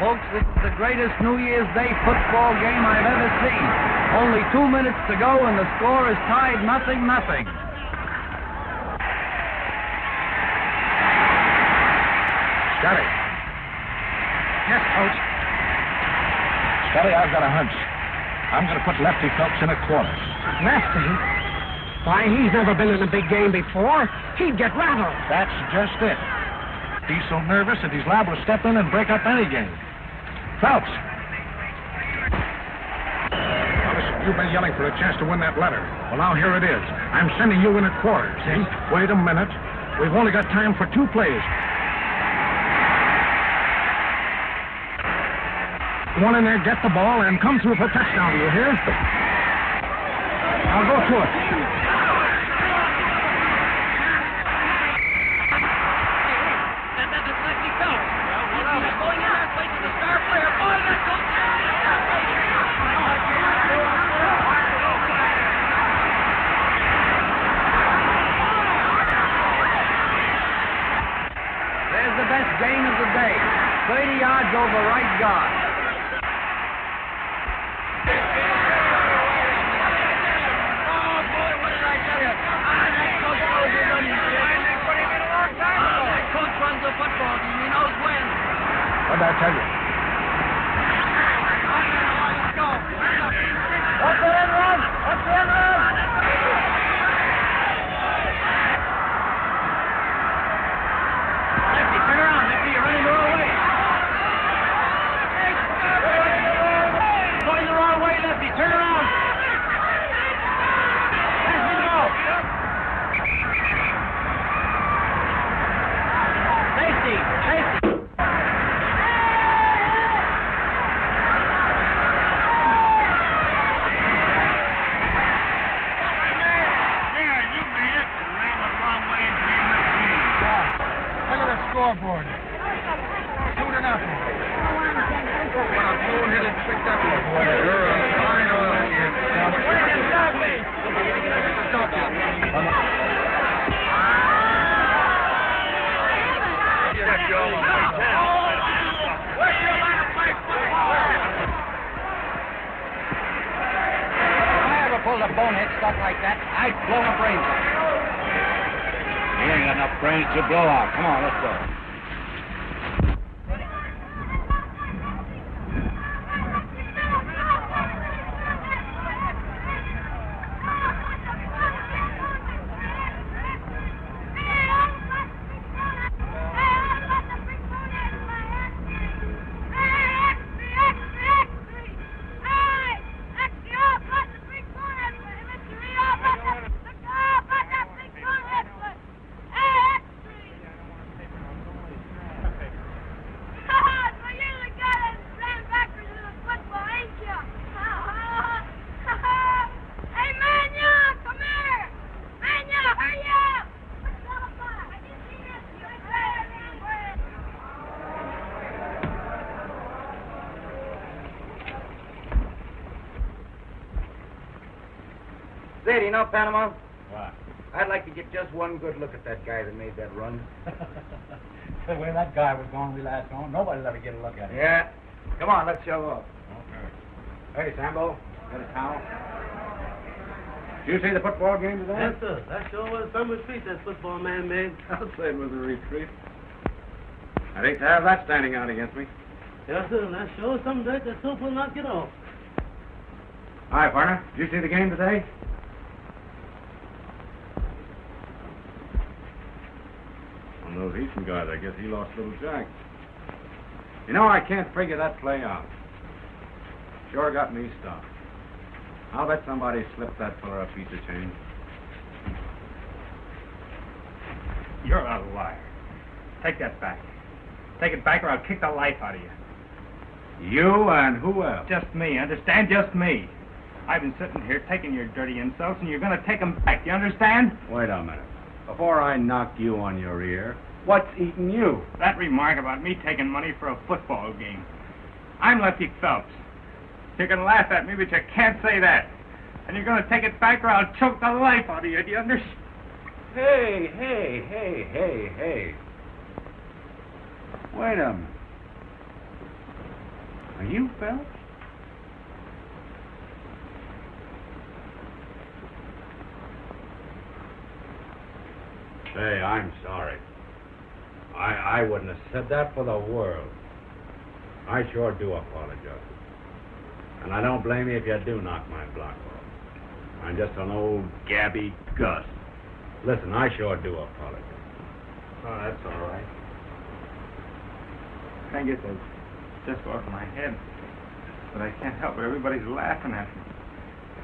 Folks, this is the greatest New Year's Day football game I've ever seen. Only 2 minutes to go, and the score is tied 0-0. Scotty. Yes, Coach. Scotty, I've got a hunch. I'm going to put Lefty Phelps in at quarters. Lefty? Why, he's never been in a big game before. He'd get rattled. That's just it. He's so nervous that he's liable to step in and break up any game. Phelps. Now, listen, you've been yelling for a chance to win that letter. Well, now here it is. I'm sending you in at quarters, see? Wait a minute. We've only got time for 2 plays. One in there, get the ball, and come through for touchdown, do you hear? I'll go to it. That's Lefty Phelps. He's going in that way to the star player. Boy, that's so... There's the best gain of the day. 30 yards over right guard. Football team, he knows when. What did I tell you? Let's go. What's the end run? What's the end run? Lefty, turn around. Lefty, you're running the wrong way. Going the wrong way, Lefty. Turn around. Let me go. Safety. Scoreboard. 2-0. What a blue-headed trick that was. Boy, you're a fine oil kid. Stop me! Stop that. If I ever pulled a bonehead stuff like that, I'd blow my brains out. You ain't got enough brains to blow out. Come on, let's go. Say, you know, Panama, What? I'd like to get just one good look at that guy that made that run. The way that guy was going, we last on, nobody'll ever get a look at him. Yeah. Come on, let's show off. Okay. Hey, Sambo, get a towel. Did you see the football game today? Yes, sir. That sure was some retreat that football man made. I'll say it was a retreat. I'd hate to have that standing out against me. Yes, sir. That sure is some dirt that soap will not get off. Hi, partner. Did you see the game today? One of those Eastern guys, I guess he lost Little Jack. You know, I can't figure that play out. Sure got me stuck. I'll bet somebody slipped that fella a piece of change. You're a liar. Take that back. Take it back or I'll kick the life out of you. You and who else? Just me, understand? Just me. I've been sitting here taking your dirty insults, and you're going to take them back. You understand? Wait a minute. Before I knock you on your ear, what's eating you? That remark about me taking money for a football game. I'm Lefty Phelps. You can laugh at me, but you can't say that. And you're going to take it back or I'll choke the life out of you. Do you understand? Hey. Wait a minute. Are you Phelps? Say, I'm sorry. I wouldn't have said that for the world. I sure do apologize. And I don't blame you if you do knock my block off. I'm just an old gabby Gus. Listen, I sure do apologize. Oh, that's all right. Can't get that just off my head. But I can't help it. Everybody's laughing at me.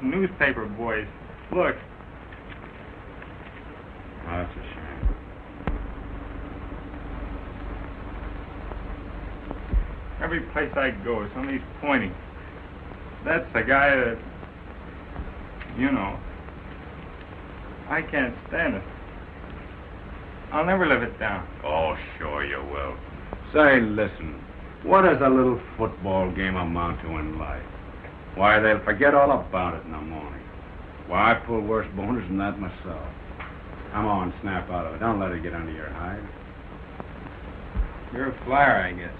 The newspaper boys. Look. Oh, that's a shame. Every place I go, somebody's pointing. That's the guy that, you know. I can't stand it. I'll never live it down. Oh, sure you will. Say, listen, what does a little football game amount to in life? Why, they'll forget all about it in the morning. Why, I pull worse boners than that myself. Come on, snap out of it. Don't let it get under your hide. You're a flyer, I guess.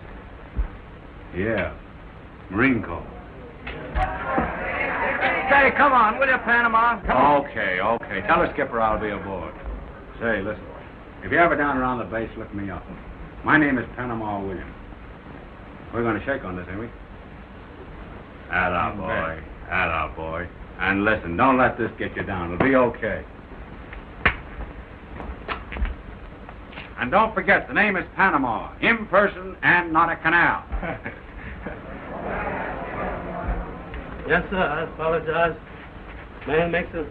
Yeah, Marine Corps. Say, come on, will you, Panama? Come on. Okay. Tell the skipper I'll be aboard. Say, listen, if you're ever down around the base, look me up. My name is Panama Williams. We're going to shake on this, ain't we? Atta boy. And listen, don't let this get you down. It'll be okay. And don't forget, the name is Panama. In person and not a canal. Yes, sir. I apologize. Man makes a...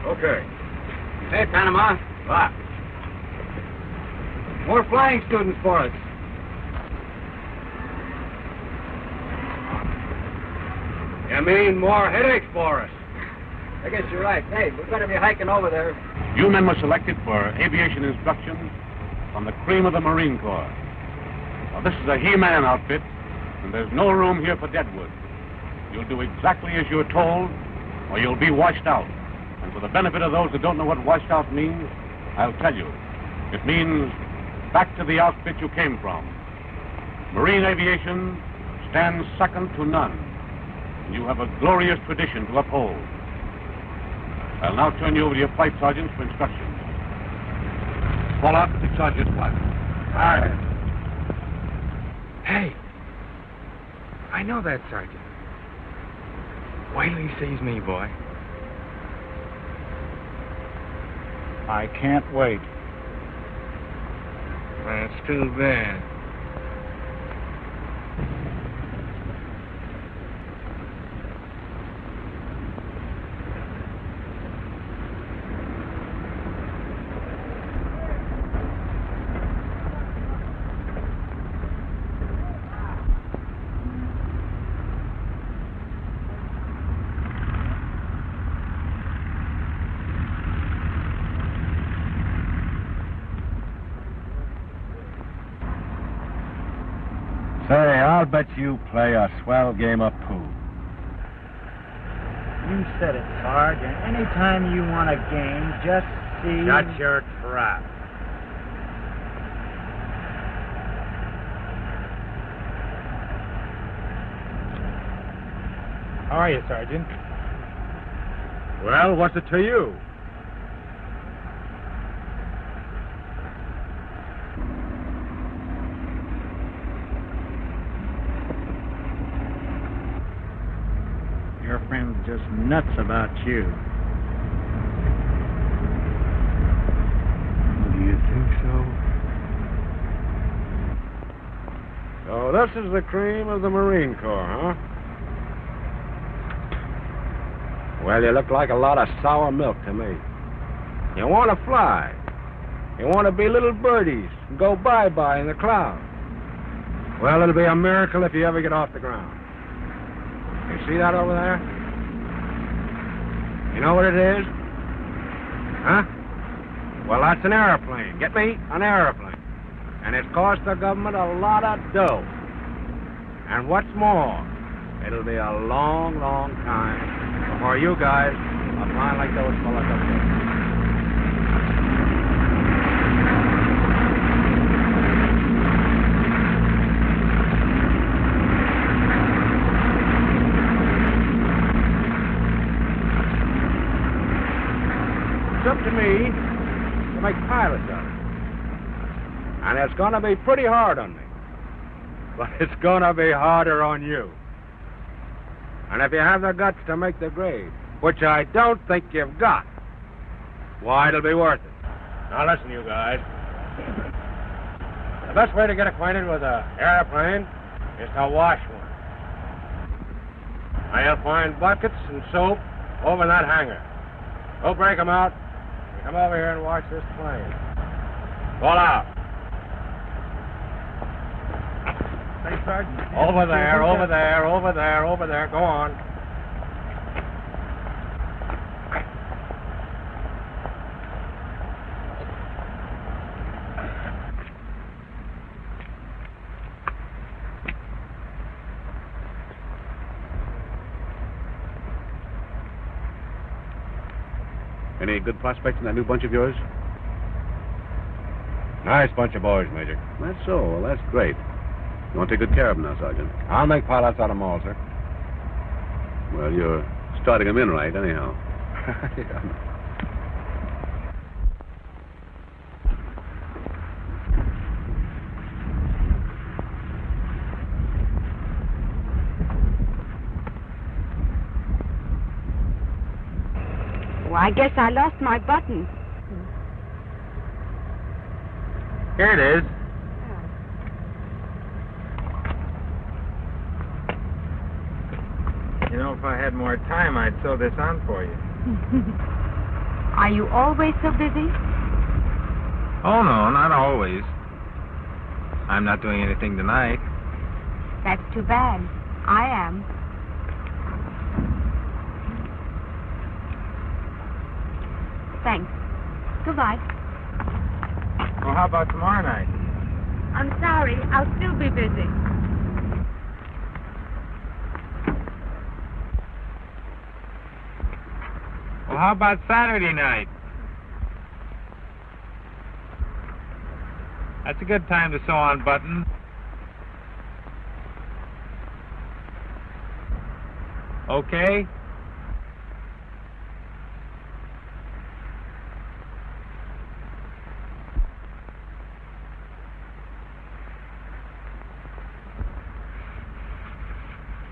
Okay. Hey, Panama. What? More flying students for us. You mean more headaches for us? I guess you're right. Hey, we're going to be hiking over there. You men were selected for aviation instruction from the cream of the Marine Corps. Now, this is a He-Man outfit, and there's no room here for deadwood. You'll do exactly as you're told, or you'll be washed out. And for the benefit of those that don't know what washed out means, I'll tell you. It means back to the outfit you came from. Marine aviation stands second to none. And you have a glorious tradition to uphold. I'll now turn you over to your flight sergeants for instructions. Pull up the sergeant's wife. All right. Hey, I know that sergeant. Wait till he sees me, boy. I can't wait. That's too bad. Say, I'll bet you play a swell game of pool. You said it, Sarge. And anytime you want a game, just see... Shut your trap. How are you, Sergeant? Well, what's it to you? Your friend's just nuts about you. you think so? So this is the cream of the Marine Corps, huh? Well, you look like a lot of sour milk to me. You want to fly. You want to be little birdies and go bye-bye in the clouds. Well, it'll be a miracle if you ever get off the ground. You see that over there? You know what it is? Huh? Well, that's an airplane. Get me? An airplane. And it's cost the government a lot of dough. And what's more, it'll be a long, long time before you guys are flying like those fellas up there. It's up to me to make pilots of it. And it's going to be pretty hard on me. But it's going to be harder on you. And if you have the guts to make the grade, which I don't think you've got, why, it'll be worth it. Now listen, you guys. The best way to get acquainted with an airplane is to wash one. Now you'll find buckets and soap over in that hangar. Go break them out. Come over here and watch this plane. Fall out. Hey, Sergeant. Over there, over there, over there, over there. Go on. Any good prospects in that new bunch of yours? Nice bunch of boys, Major. That's so. Well, that's great. You want to take good care of them now, Sergeant? I'll make pilots out of them all, sir. Well, you're starting them in right, anyhow. Yeah. Well, I guess I lost my button. Here it is. You know, if I had more time, I'd sew this on for you. Are you always so busy? Oh, no, not always. I'm not doing anything tonight. That's too bad. I am. Thanks. Goodbye. Well, how about tomorrow night? I'm sorry. I'll still be busy. Well, how about Saturday night? That's a good time to sew on buttons. Okay?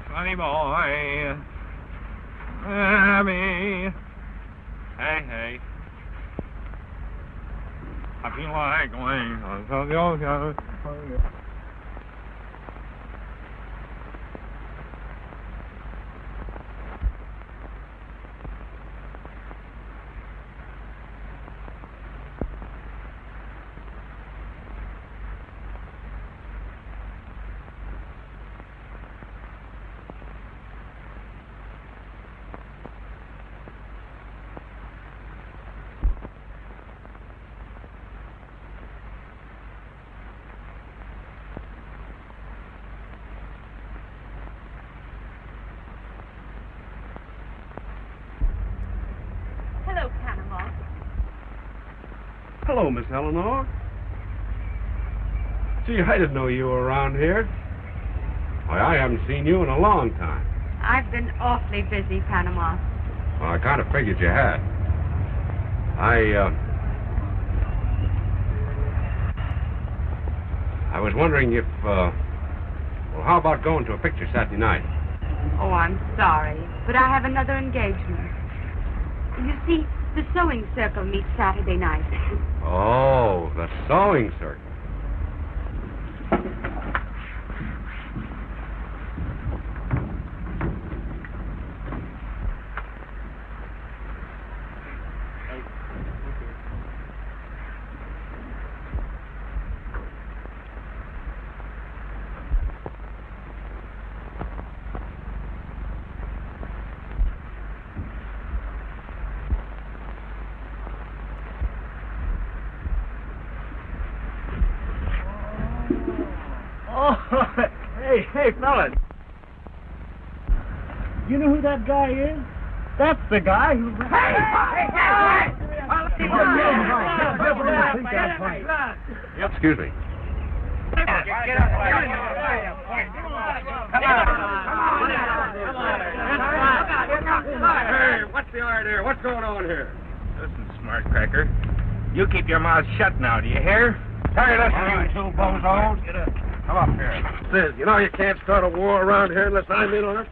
Sonny boy, Abby, hey, hey. I feel like going. Hello, Panama. Hello, Miss Eleanor. Gee, I didn't know you were around here. Why, I haven't seen you in a long time. I've been awfully busy, Panama. Well, I kind of figured you had. I was wondering if, well, how about going to a picture Saturday night? Oh, I'm sorry, but I have another engagement. You see, The sewing circle meets Saturday night. Oh, the sewing circle. Oh, hey, fellas. You know who that guy is? That's the guy who... Excuse me. Hey, what's the order? What's going on here? Listen, smart cracker. You keep your mouth shut now, do you hear? Hey, listen, you two bozos. Come up here. Sis, you know you can't start a war around here unless I'm in on it.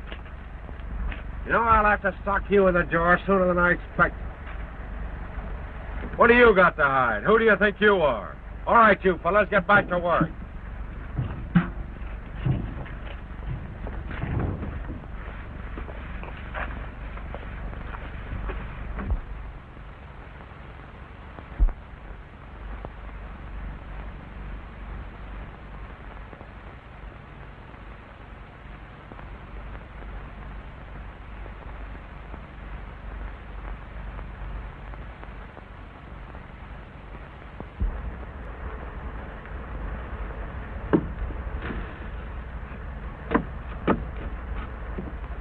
You know, I'll have to sock you in the jaw sooner than I expect. What do you got to hide? Who do you think you are? All right, you fellas, get back to work.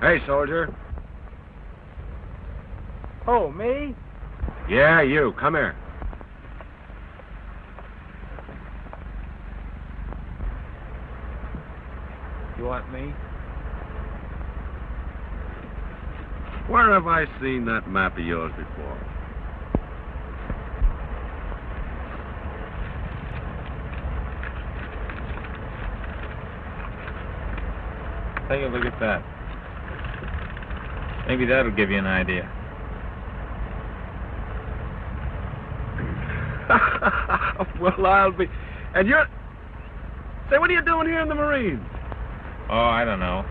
Hey, soldier. Oh, me? Yeah, you. Come here. You want me? Where have I seen that map of yours before? Take a look at that. Maybe that'll give you an idea. Well, I'll be... And you're... Say, what are you doing here in the Marines? Oh, I don't know.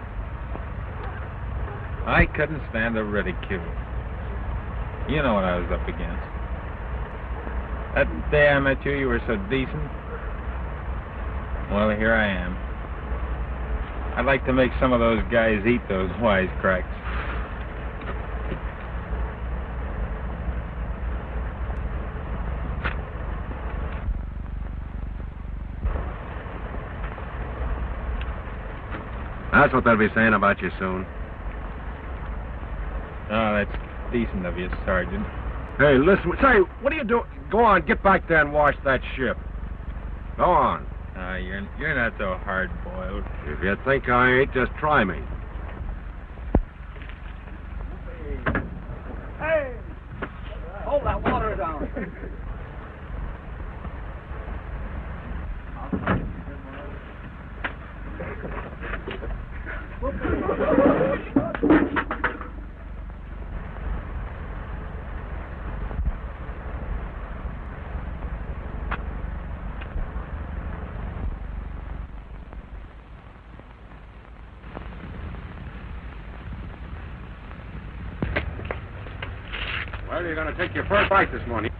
I couldn't stand the ridicule. You know what I was up against. That day I met you, you were so decent. Well, here I am. I'd like to make some of those guys eat those wisecracks. That's what they'll be saying about you soon. Oh, that's decent of you, Sergeant. Hey, listen. Say, what are you doing? Go on, get back there and wash that ship. Go on. You're not so hard-boiled. If you think I ain't, just try me. Hey! Hold that water down. Well, you're going to take your first bite this morning.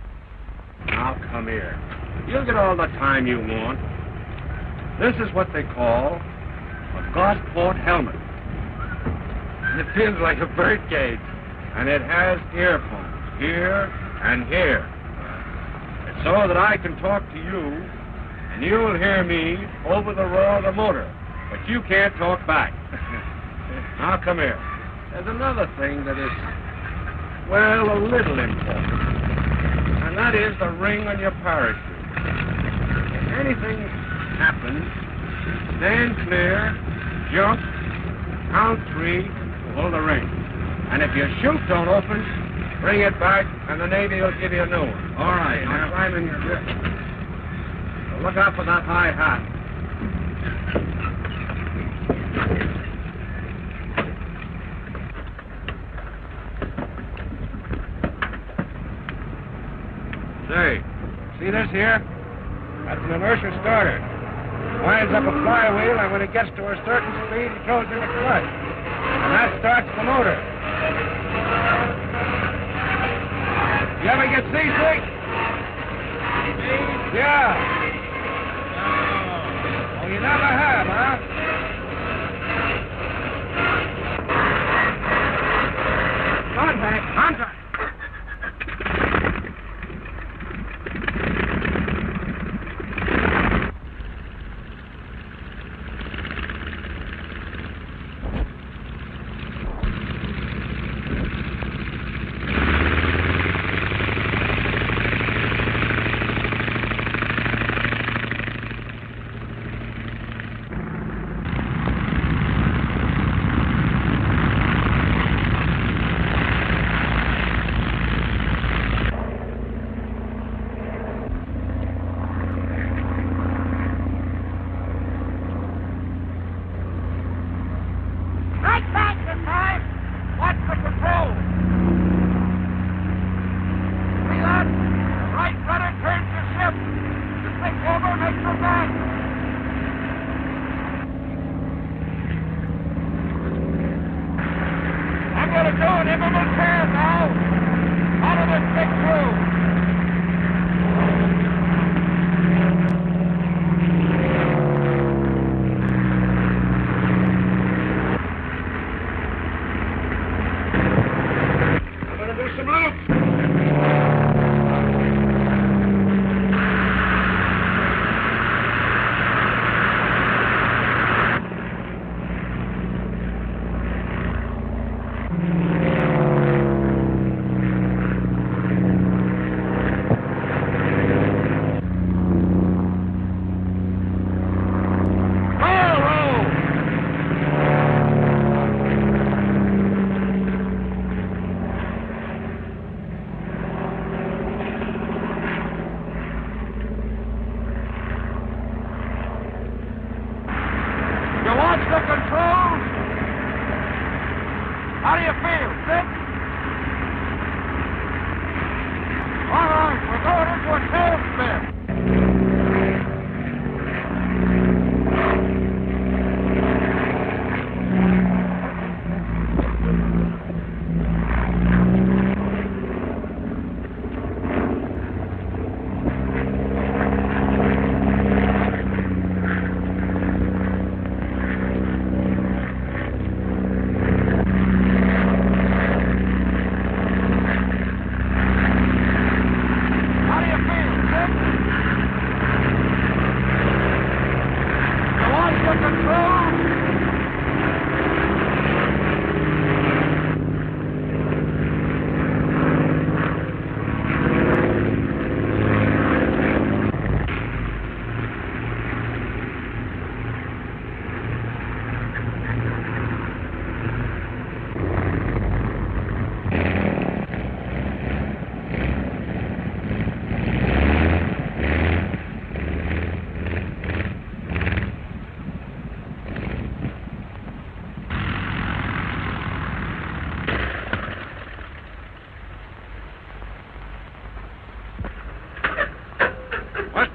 Now, come here. You'll get all the time you want. This is what they call a Gosport helmet. It feels like a bird cage, and it has earphones here and here. It's so that I can talk to you, and you'll hear me over the roar of the motor, but you can't talk back. Now, come here. There's another thing that is, well, a little important, and that is the ring on your parachute. If anything happens, stand clear, jump, count 3, pull the ring. And if your chute don't open, bring it back, and the Navy will give you a new one. All right, now climb in your grip. So look out for that high hat. Say, see this here? That's an inertia starter. Winds up a flywheel, and when it gets to a certain speed, it throws in a clutch. And that starts the motor. You ever get seasick? Yeah. Oh, you never have, huh? Contact. Contact.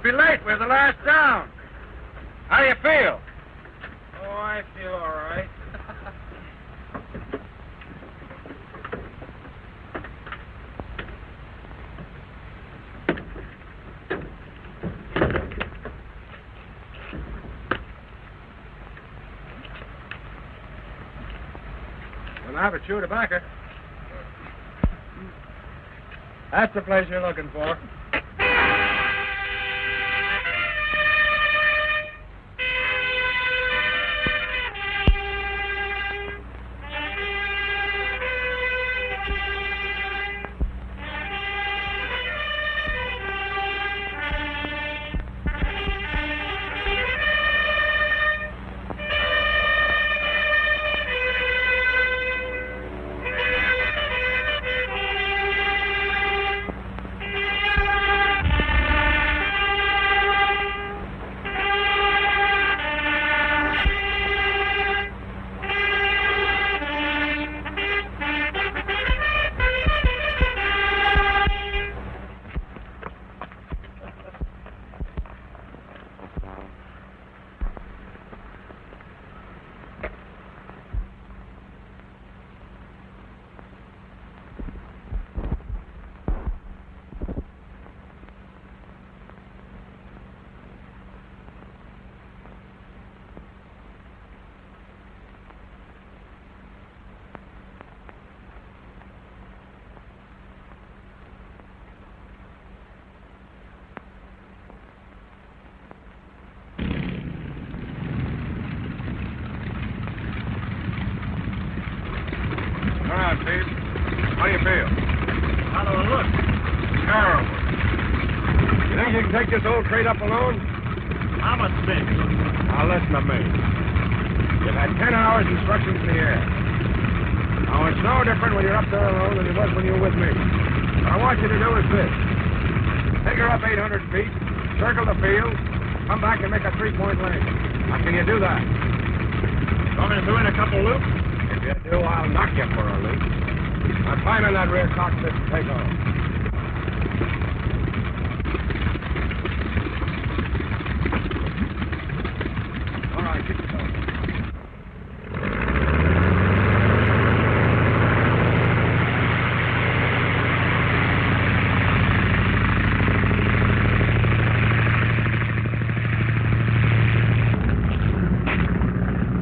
Be late. We're the last down. How do you feel? Oh, I feel all right. Well, have a chew of tobacco. That's the place you're looking for. How do I look? Terrible. You think you can take this old crate up alone? I'm a cinch. Now listen to me. You've had 10 hours instructions in the air. Now it's no different when you're up there alone than it was when you were with me. What I want you to do is this. Take her up 800 feet, circle the field, come back and make a 3-point landing. How can you do that? Want me to do in a couple loops? If you do, I'll knock you for a loop. Now climb in that rear cockpit and take off. All right, get yourself.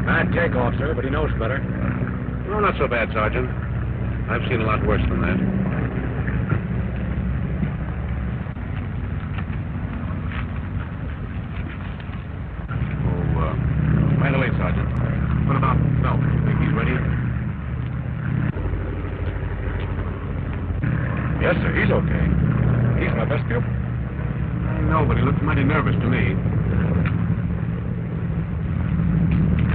Bad takeoff, sir, but he knows better. Well, not so bad, Sergeant. I've seen a lot worse than that. Oh, by the way, Sergeant, what about Phelps? You think he's ready? Yes, sir, he's okay. He's my best pupil. No, but he looks mighty nervous to me.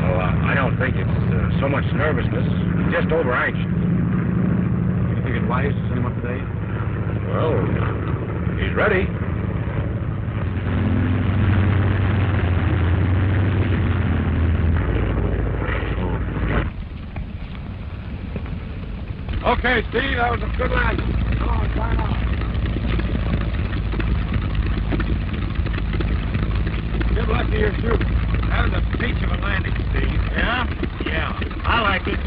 Well, I don't think it's so much nervousness. He's just over anxious. You think it wise to send him up today? Well, he's ready. Okay, Steve, that was a good landing. Come on, climb out. Give Lefty your shoe. That was a peach of a landing, Steve. Yeah? Yeah. I like it.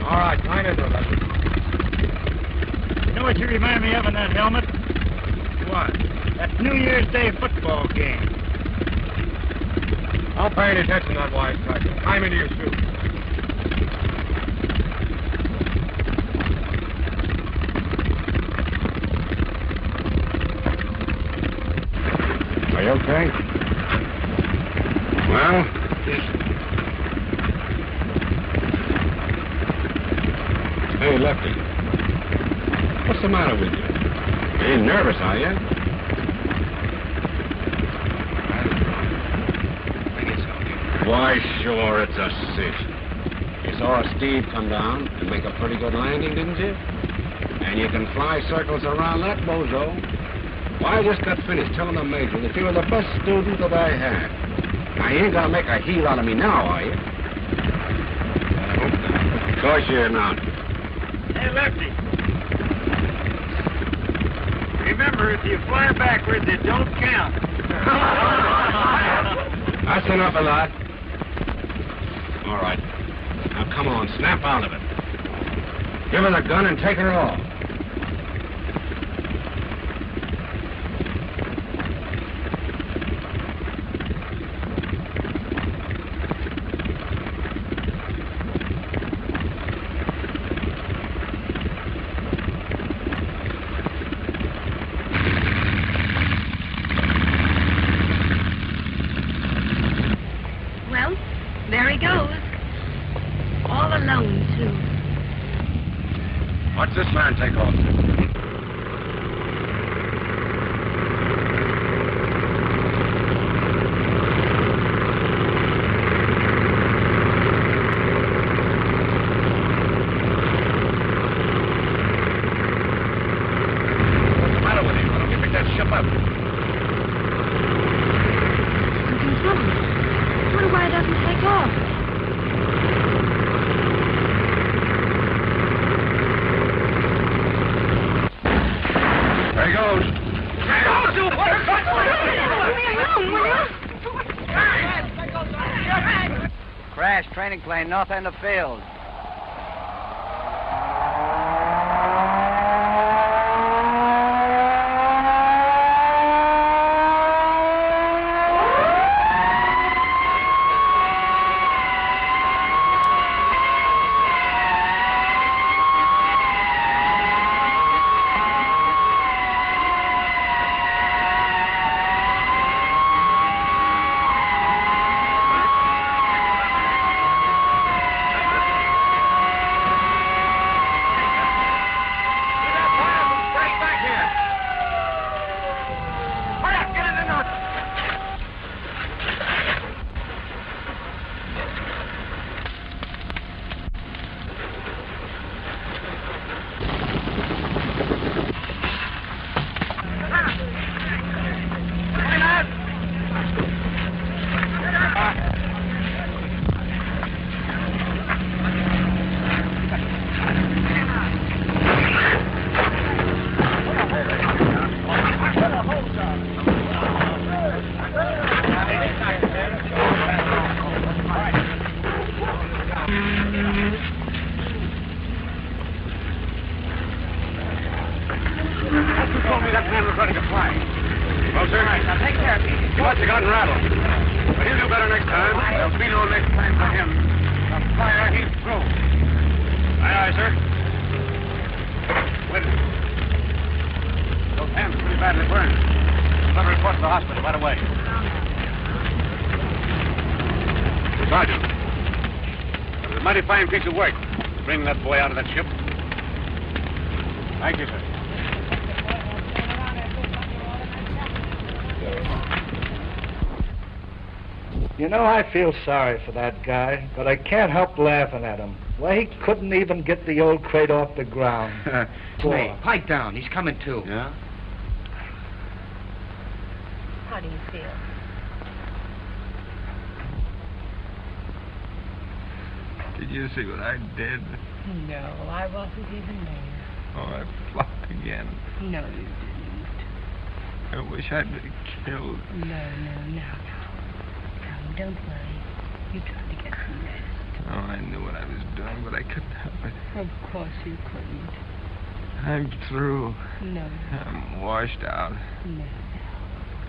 All right, climb into it, Lefty. You know what you remind me of in that helmet? What? That New Year's Day football game. Don't pay any attention to that wise type. Climb into your shoe. Are you okay? Well, hey, Lefty. What's the matter with you? You ain't nervous, are you? Why, sure, it's a cinch. You saw Steve come down and make a pretty good landing, didn't you? And you can fly circles around that bozo. Well, I just got finished telling the major that you were the best student that I had. Now, you ain't gonna make a heel out of me now, are you? I hope not. Of course you're not. Hey, Lefty. Remember, if you fly backwards, it don't count. That's enough of that. All right. Now, come on, snap out of it. Give her the gun and take her off. Well, there he goes. All alone, too. What's this man take off? What's the matter with him? Why don't you pick that ship up? Something's wrong. I wonder why it doesn't take off. There he goes. Crash, training plane, north end of field. There'll be no next time for him. The fire, he's through. Aye, aye, sir. Wait a minute. Those hands are pretty badly burned. You've got to report to the hospital right away. Sergeant, that was a mighty fine piece of work. Bring that boy out of that ship. Thank you, sir. You know, I feel sorry for that guy, but I can't help laughing at him. Well, he couldn't even get the old crate off the ground. Hey, pipe down. He's coming too. Yeah? How do you feel? Did you see what I did? No, I wasn't even there. Oh, I flopped again. No, you didn't. I wish I'd been killed. No. Come, don't worry. You tried to get some rest. Oh, I knew what I was doing, but I couldn't help it. Of course you couldn't. I'm through. No. I'm washed out. No.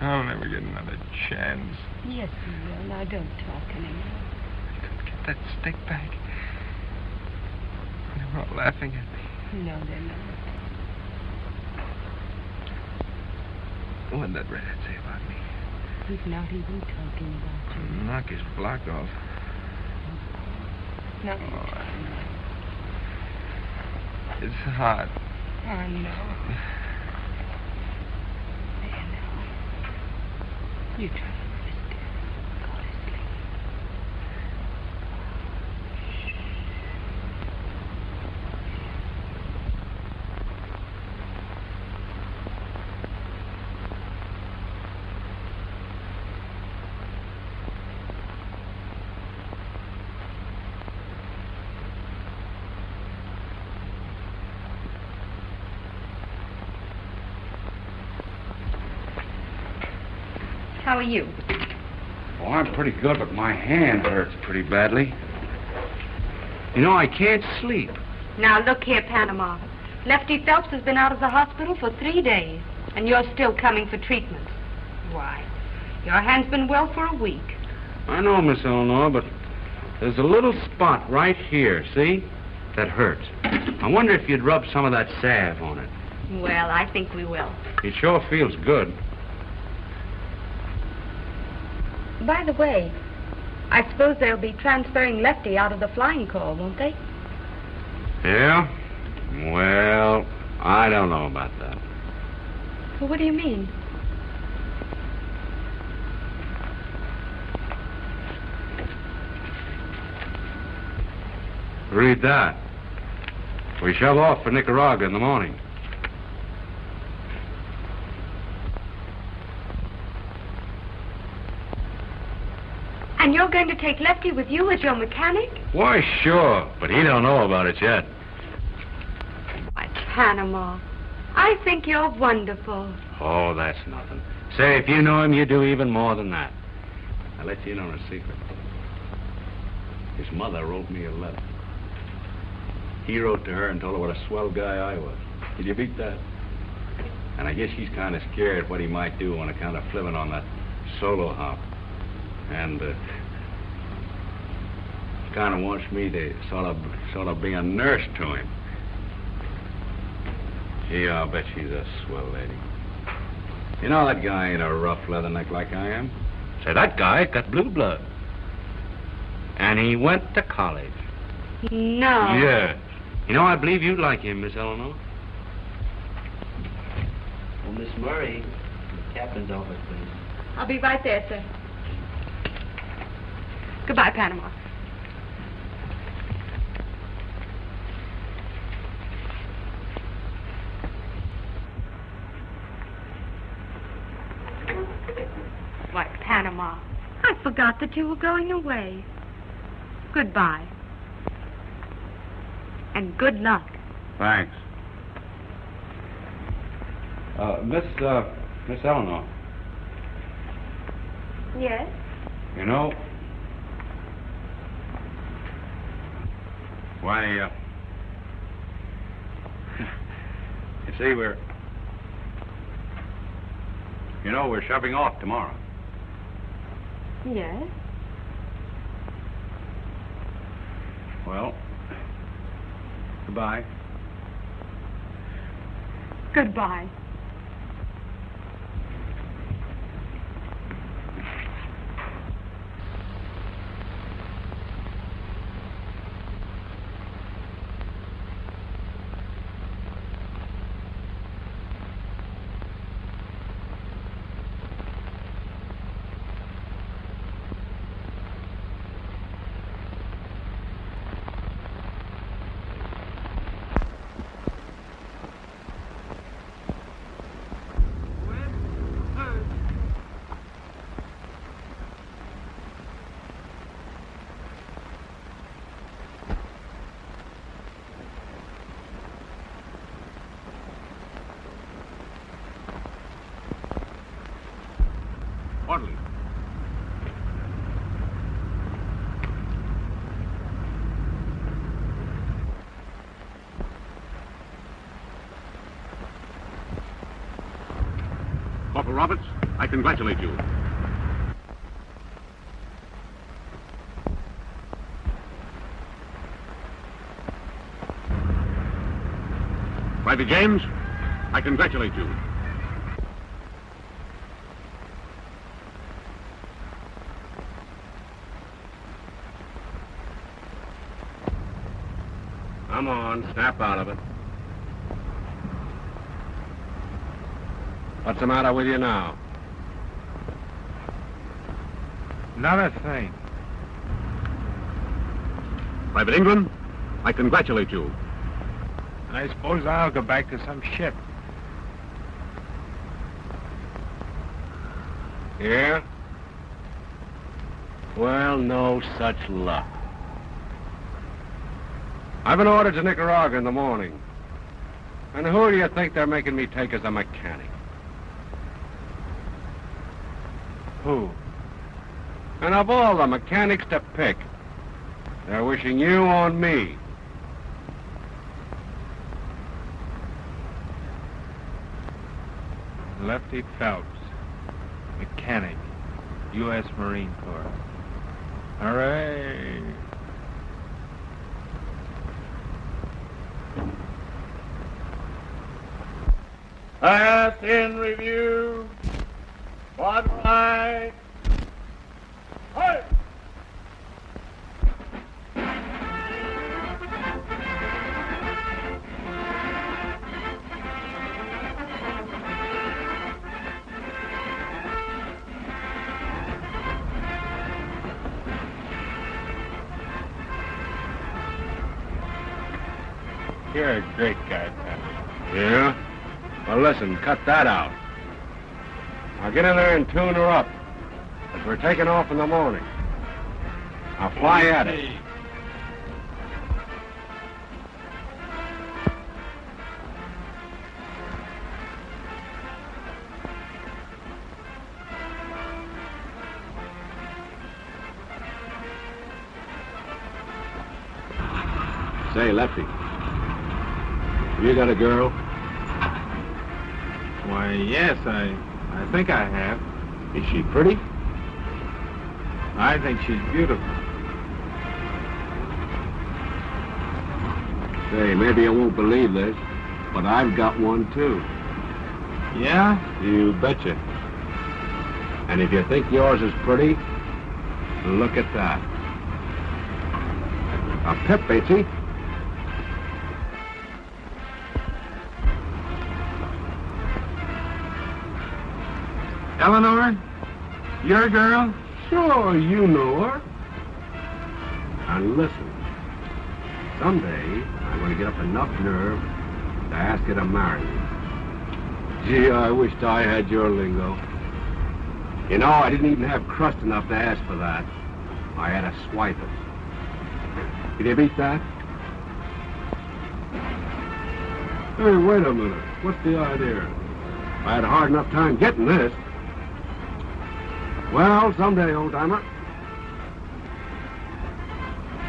I'll never get another chance. Yes, you will. Now, don't talk anymore. I couldn't get that stick back. They were all laughing at me. No, they're not. What did that redhead say about me? He's not even talking about you. Knock his block off. Not It's hot. I know. You try to rest it. Go to sleep. How are you? Oh, I'm pretty good, but my hand hurts pretty badly. You know, I can't sleep. Now, look here, Panama. Lefty Phelps has been out of the hospital for 3 days, and you're still coming for treatment. Why? Your hand's been well for a week. I know, Miss Eleanor, but there's a little spot right here, see? That hurts. I wonder if you'd rub some of that salve on it. Well, I think we will. It sure feels good. By the way, I suppose they'll be transferring Lefty out of the flying corps, won't they? Yeah? Well, I don't know about that. Well, what do you mean? Read that. We shove off for Nicaragua in the morning. And you're going to take Lefty with you as your mechanic? Why, sure, but he don't know about it yet. Why, Panama, I think you're wonderful. Oh, that's nothing. Say, if you know him, you do even more than that. I'll let you in on a secret. His mother wrote me a letter. He wrote to her and told her what a swell guy I was. Did you beat that? And I guess she's kind of scared what he might do on account of flipping on that solo hop. And kind of wants me to sort of be a nurse to him. Gee, I'll bet she's a swell lady. You know that guy ain't a rough leatherneck like I am. Say, that guy got blue blood. And he went to college. No. Yes. You know, I believe you'd like him, Miss Eleanor. Well, Miss Murray, the captain's office, please. I'll be right there, sir. Goodbye, Panama. Why, Panama, I forgot that you were going away. Goodbye. And good luck. Thanks. Miss Eleanor. Yes? You know, why, you see, we're shoving off tomorrow. Yes? Well, goodbye. Goodbye. Orderly. Corporal Roberts, I congratulate you. Private James, I congratulate you. Come on, snap out of it. What's the matter with you now? Not a thing. Private England, I congratulate you. I suppose I'll go back to some ship. Yeah? Well, no such luck. I've been ordered to Nicaragua in the morning. And who do you think they're making me take as a mechanic? Who? And of all the mechanics to pick, they're wishing you on me. Lefty Phelps, mechanic, U.S. Marine Corps. Hooray! Last in review. Bud right. Hey! You're a great guy, Pat. Yeah? Well, listen, cut that out. Now get in there and tune her up. Because we're taking off in the morning. Now fly at it. Say, Lefty, you got a girl? Why, yes, I think I have. Is she pretty? I think she's beautiful. Say, maybe you won't believe this, but I've got one too. Yeah? You betcha. And if you think yours is pretty, look at that. A pip, ain't she? Eleanor? Your girl? Sure, you know her. And listen, someday I'm going to get up enough nerve to ask her to marry me. Gee, I wished I had your lingo. You know, I didn't even have crust enough to ask for that. I had to swipe it. Can you beat that? Hey, wait a minute. What's the idea? I had a hard enough time getting this. Well, someday, old-timer.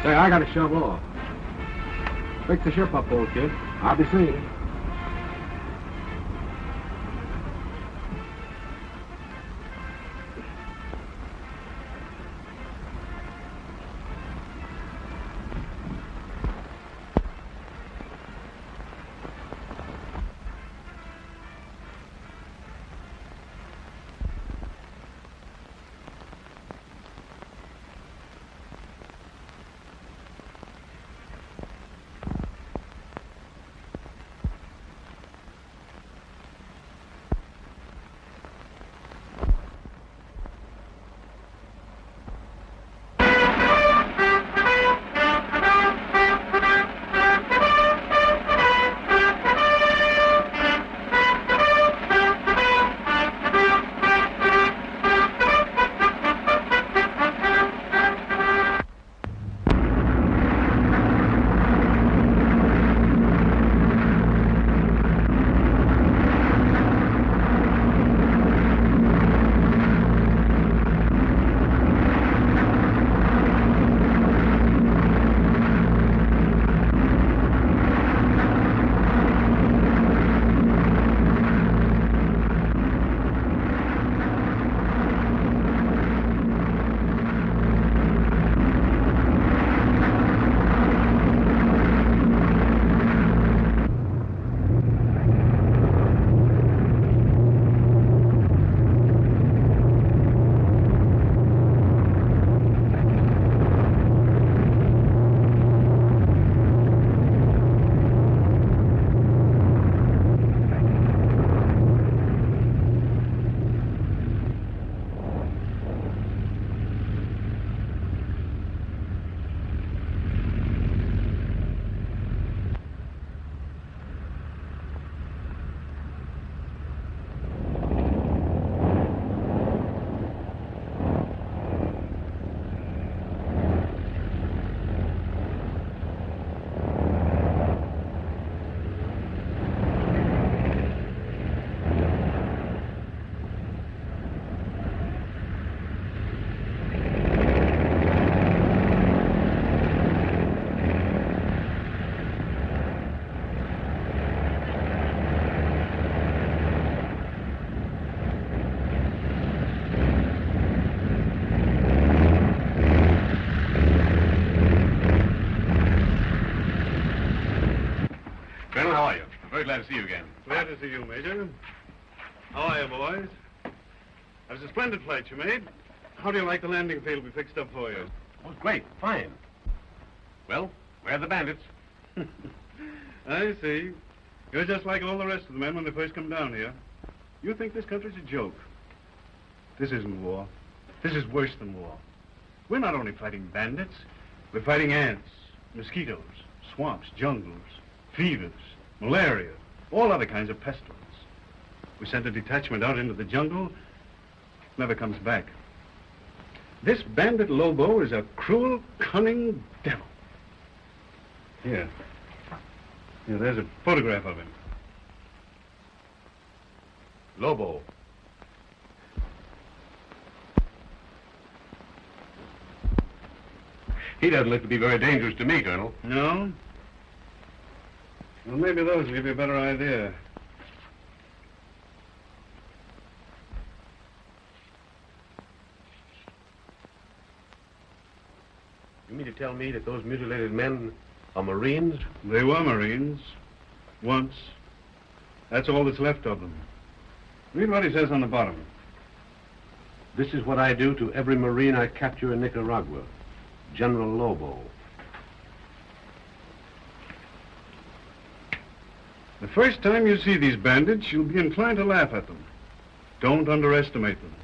Say, I gotta shove off. Fix the ship up, old kid. I'll be seeing you. glad to see you again. Glad to see you, Major. How are you, boys? That was a splendid flight you made. How do you like the landing field we fixed up for you? Oh, great. Fine. Well, where are the bandits? I see. You're just like all the rest of the men when they first come down here. You think this country's a joke. This isn't war. This is worse than war. We're not only fighting bandits. We're fighting ants, mosquitoes, swamps, jungles, fevers, malaria, all other kinds of pestilence. We sent a detachment out into the jungle, never comes back. This bandit Lobo is a cruel, cunning devil. Here, there's a photograph of him. Lobo. He doesn't look to be very dangerous to me, Colonel. No? Well, maybe those will give you a better idea. You mean to tell me that those mutilated men are Marines? They were Marines. Once. That's all that's left of them. Read what he says on the bottom. This is what I do to every Marine I capture in Nicaragua. General Lobo. The first time you see these bandits, you'll be inclined to laugh at them. Don't underestimate them.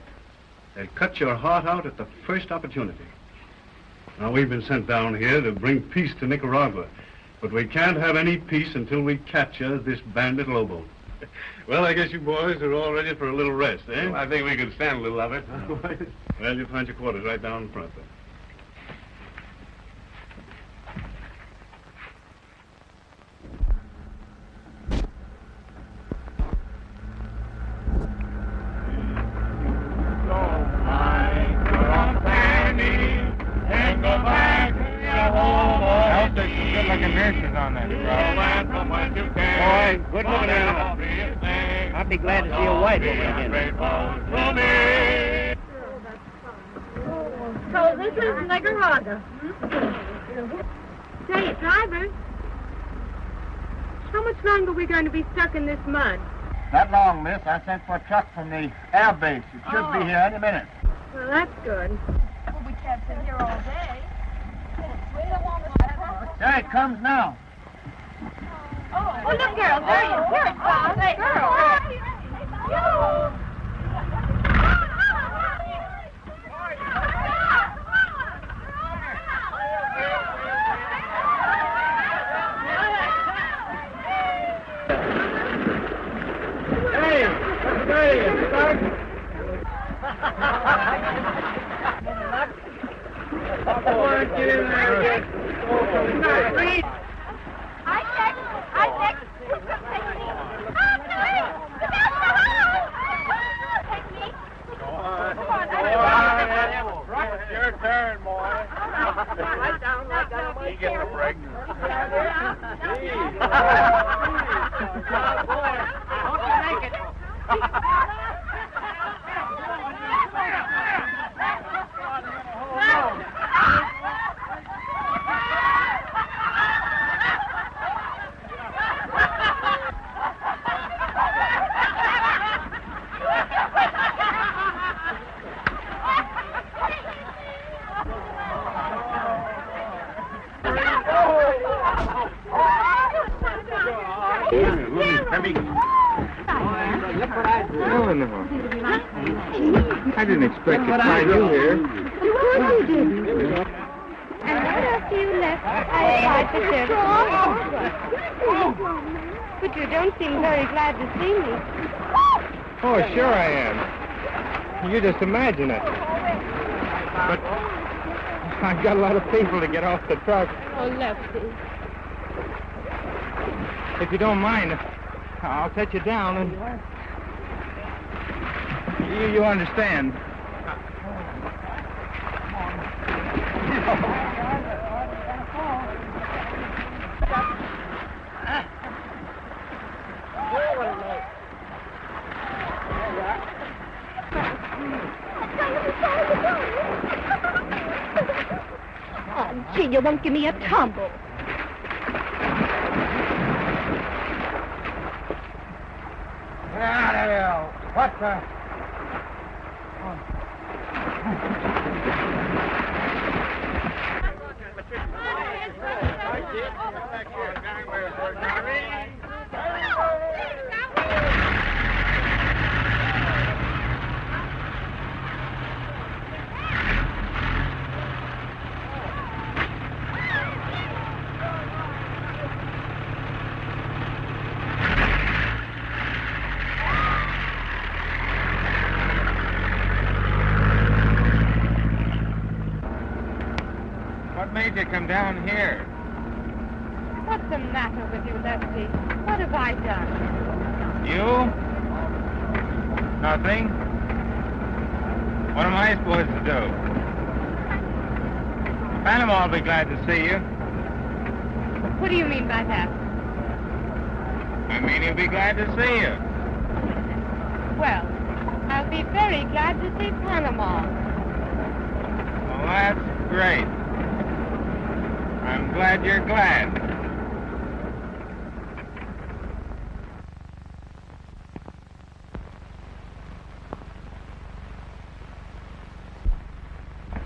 They'll cut your heart out at the first opportunity. Now, we've been sent down here to bring peace to Nicaragua, but we can't have any peace until we capture this bandit Lobo. Well, I guess you boys are all ready for a little rest, eh? Well, I think we can stand a little of it. Well, you'll find your quarters right down in front there. On that boy, good looking out. I'd be glad to see a white woman again. So this is Nicaragua. Say, driver, how much longer are we going to be stuck in this mud? Not long, miss. I sent for a truck from the air base. It should be here any minute. Well, that's good. Well, we can't sit here all day. There it comes now. Oh, look, girl, there you are. Here it comes. Hey, girl. Hey, what's the matter, Stark? Get in there. Please. I check. It's your turn, boy. Right down. You get the break. Don't you make it. Eleanor, I didn't expect to find you here. You didn't. And right after you left, I applied for service. But you don't seem very glad to see me. Oh, sure I am. You just imagine it. But I've got a lot of people to get off the truck. Oh, Lefty. If you don't mind, I'll set you down and... You understand. Oh, gee, you won't give me a tumble. out of here. What the? What made you come down here? What's the matter with you, Lefty? What have I done? You? Nothing. What am I supposed to do? Panama will be glad to see you. What do you mean by that? I mean he'll be glad to see you. Well, I'll be very glad to see Panama. Well, that's great. I'm glad you're glad.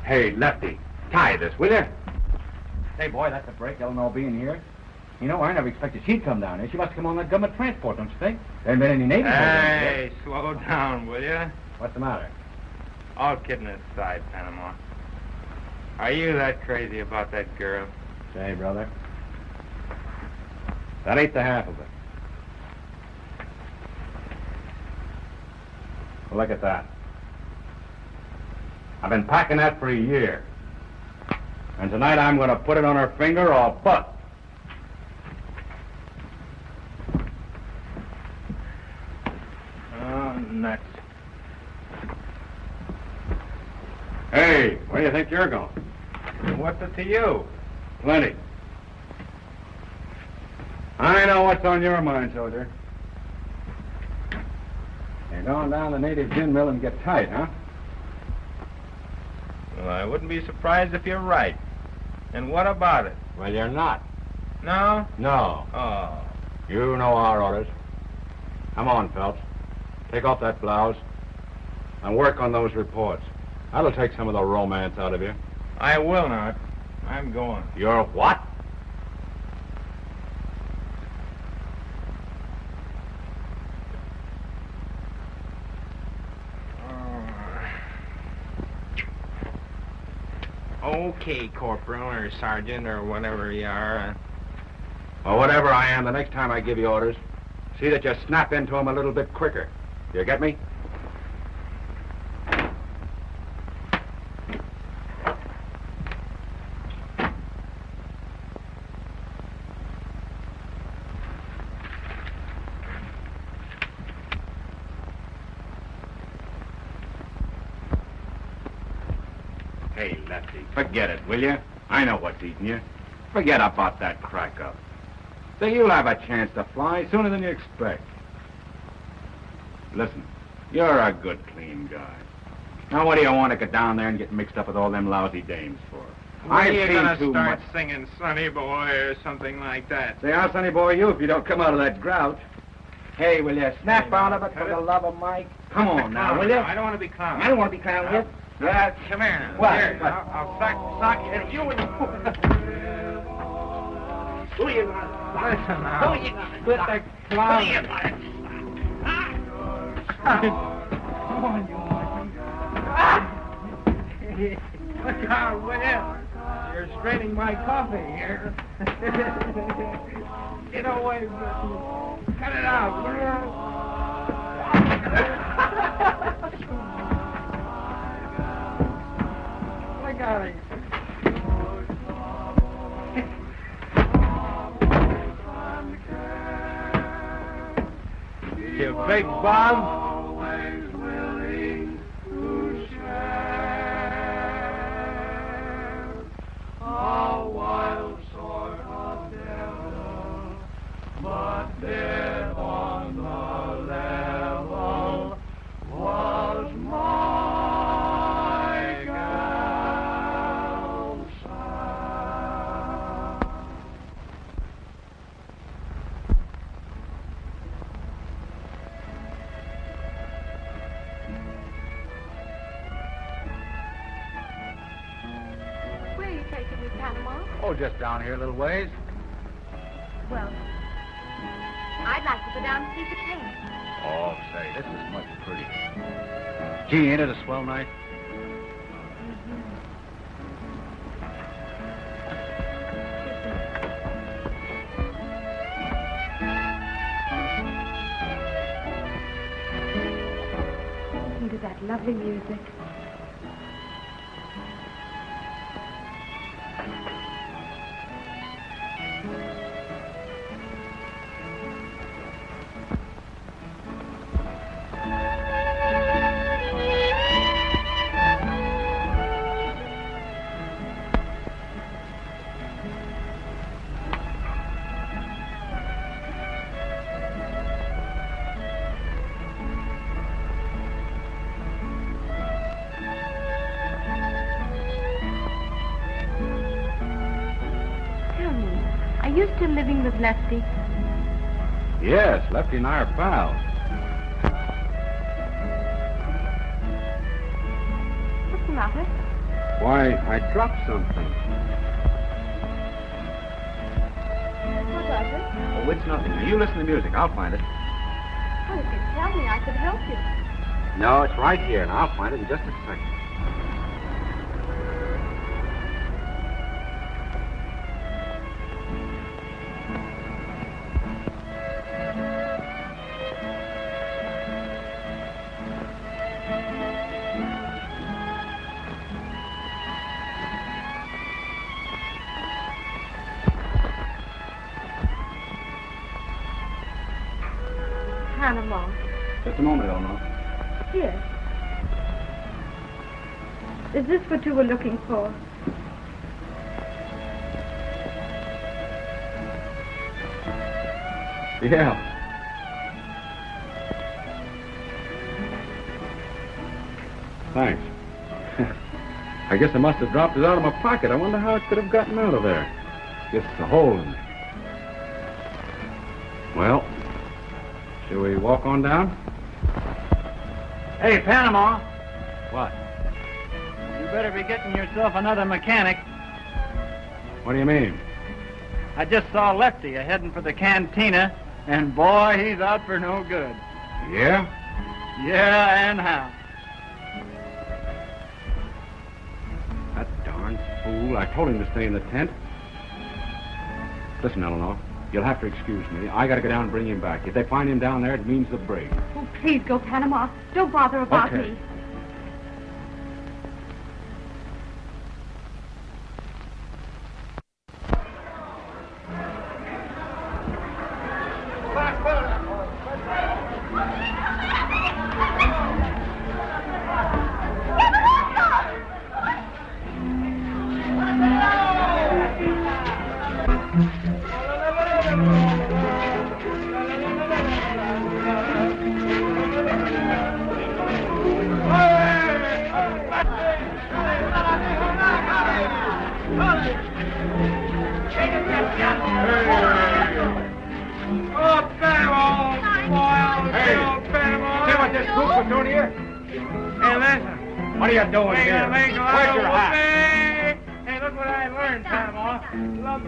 Hey, Lefty, tie this, will you? Hey, boy, that's a break, Eleanor being here. You know, I never expected she'd come down here. She must have come on that government transport, don't you think? There ain't been any Navy. Hey, slow down, will you? What's the matter? All kidding aside, Panama. Are you that crazy about that girl? Say, brother, that ain't the half of it. Well, look at that. I've been packing that for a year. And tonight I'm going to put it on her finger or butt. Oh, nuts. Hey, where do you think you're going? What's it to you? Plenty. I know what's on your mind, soldier. You're going down to the native gin mill and get tight, huh? Well, I wouldn't be surprised if you're right. And what about it? Well, you're not. No? No. Oh. You know our orders. Come on, Phelps. Take off that blouse and work on those reports. That'll take some of the romance out of you. I will not. I'm going. You're what? Okay, Corporal or Sergeant or whatever you are. Well, whatever I am, the next time I give you orders, see that you snap into them a little bit quicker. You get me? Hey, Lefty, forget it, will you? I know what's eating you. Forget about that crack-up. So you'll have a chance to fly sooner than you expect. Listen, you're a good, clean guy. Now, what do you want to get down there and get mixed up with all them lousy dames for? When are you I've gonna seen too start much. singing Sonny Boy or something like that? Say, I'll Sonny Boy you if you don't come out of that grouch. Hey, will you snap out of it for the love of Mike? Come on now, will you? I don't want to be clown. I don't want to be clowned with. Yeah, come here now. What? Here, What? I'll sock hit you in the Who you Listen now. Who you Quit that clown. Who you Come on, you Look out, Will. You're straining my coffee here. Get away from me. Cut it out, will you? Look at him. You big bum. Oh, just down here a little ways. Well, I'd like to go down and see the tent. Oh, say, this is much prettier. Gee, ain't it a swell night? Listen to that lovely music. Are you still living with Lefty? Yes, Lefty and I are pals. What's the matter? Why, I dropped something. What was it? Oh, it's nothing. Now, you listen to music. I'll find it. Well, if you'd tell me, I could help you. No, it's right here, and I'll find it in just a second. Panama. Just a moment, Eleanor. Yes. Is this what you were looking for? Yeah. Thanks. I guess I must have dropped it out of my pocket. I wonder how it could have gotten out of there. Guess it's a hole in it. Well, shall we walk on down? Hey, Panama, What? you better be getting yourself another mechanic. What do you mean? I just saw Lefty heading for the cantina, and boy, he's out for no good. Yeah? Yeah, and how? That darn fool. I told him to stay in the tent. Listen, Eleanor, you'll have to excuse me. I gotta go down and bring him back. If they find him down there, it means the break. Oh, please go, Panama. Don't bother about Okay. me. What are you doing here? Where's your hat? Hey, look what I learned, Panama. Love,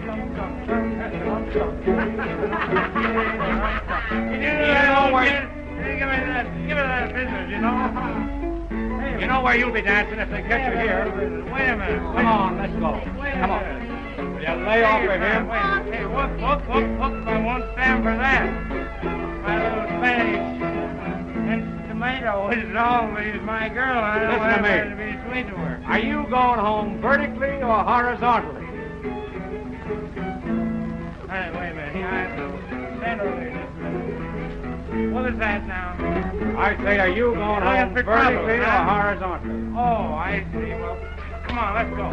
Give me that business, you know. You know where you'll be dancing if they catch you here. Wait a minute. Come on, let's go. Come on. Will you lay off of him? Hey, whoop. I won't stand for that. My little Spanish tomato is always my girl. I don't Listen to me. want to be sweet to her. Are you going home vertically or horizontally? Hey, wait a minute. Stand over there just a minute. What is that now? I say, are you going home for vertically trouble, or huh? horizontally? Oh, I see. Well, come on, let's go.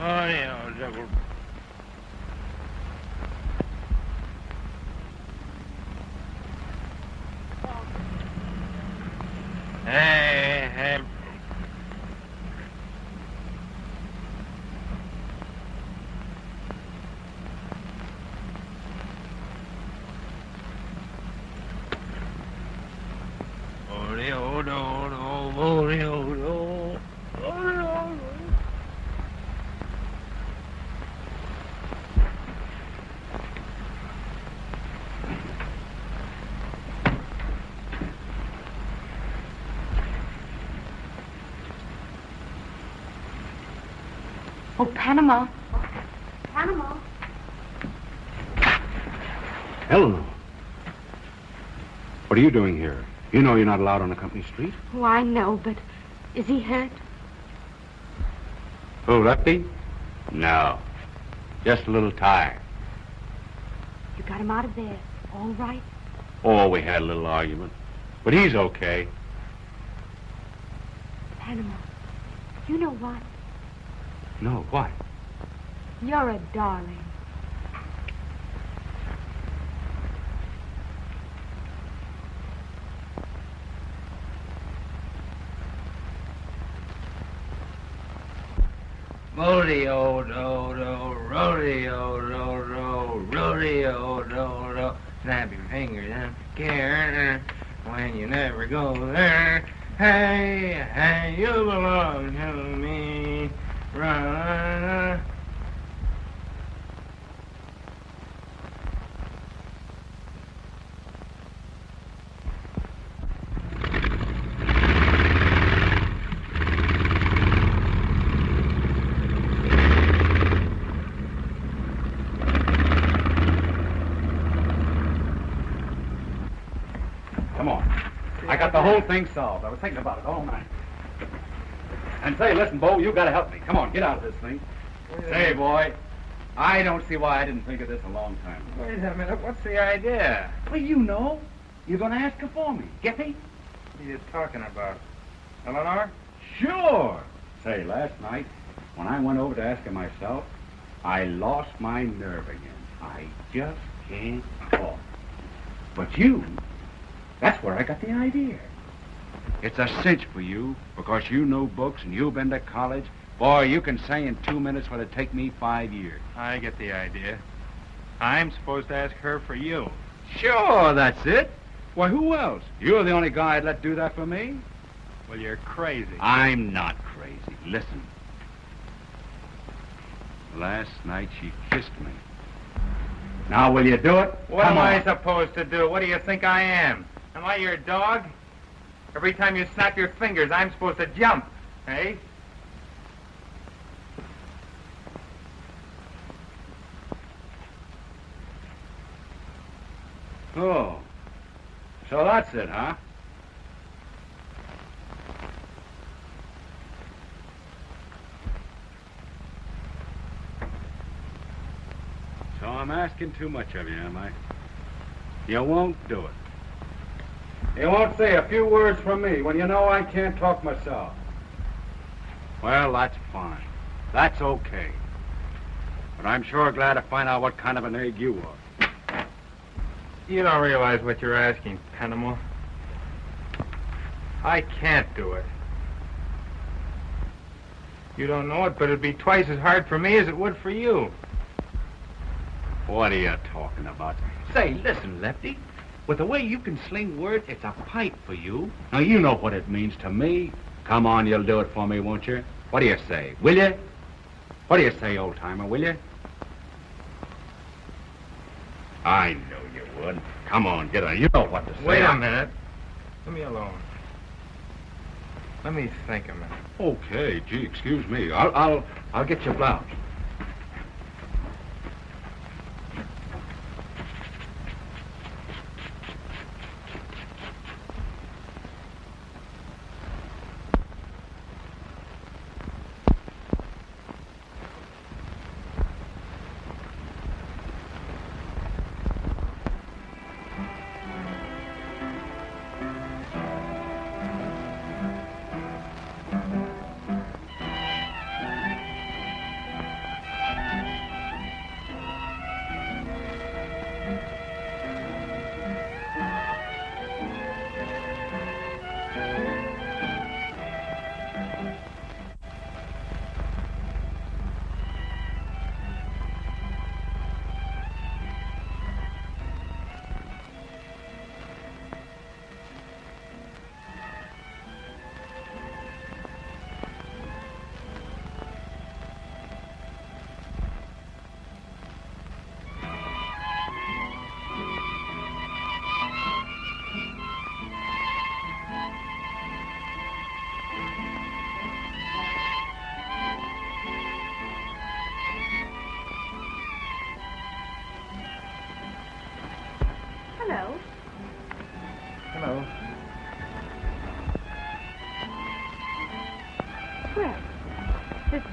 Oh, yeah, Juggle. Hey. Oh, Panama. Panama. Eleanor. What are you doing here? You know you're not allowed on the company street. Oh, I know, but is he hurt? Who, Lefty? No. Just a little tired. You got him out of there. All right? Oh, we had a little argument. But he's okay. Panama, you know what? No, what? You're a darling. Rodeo, rodeo, rodeo, rodeo, rodeo. Snap your fingers and care when you never go there. Hey, hey, you belong to me. Run. Come on. I got the whole thing solved. I was thinking about it all night. And say, listen, Bo, you gotta help me. Come on, get out of this thing. Say, boy, I don't see why I didn't think of this a long time ago. Wait a minute, what's the idea? Well, you know. You're gonna ask her for me. Get me? What are you talking about? Eleanor? Sure. Say, last night, when I went over to ask her myself, I lost my nerve again. I just can't talk. But you, that's where I got the idea. It's a cinch for you, because you know books and you've been to college. Boy, you can say in 2 minutes what it'd take me 5 years. I get the idea. I'm supposed to ask her for you. Sure, that's it. Why, who else? You're the only guy I'd let do that for me. Well, you're crazy. I'm not crazy. Listen. Last night she kissed me. Now, will you do it? What Come am I on. supposed to do? What do you think I am? Am I your dog? Every time you snap your fingers, I'm supposed to jump, eh? Oh. So that's it, huh? So I'm asking too much of you, am I? You won't do it. You won't say a few words from me when you know I can't talk myself. Well, that's fine. That's okay. But I'm sure glad to find out what kind of an egg you are. You don't realize what you're asking, Panama. I can't do it. You don't know it, but it'd be twice as hard for me as it would for you. What are you talking about? Say, listen, Lefty. With the way you can sling words, it's a pipe for you. Now, you know what it means to me. Come on, you'll do it for me, won't you? What do you say? Will you? What do you say, old-timer, will you? I knew you would. Come on, get on. You know what to say. Wait a minute. Leave me alone. Let me think a minute. Okay, gee, excuse me. I'll get your blouse.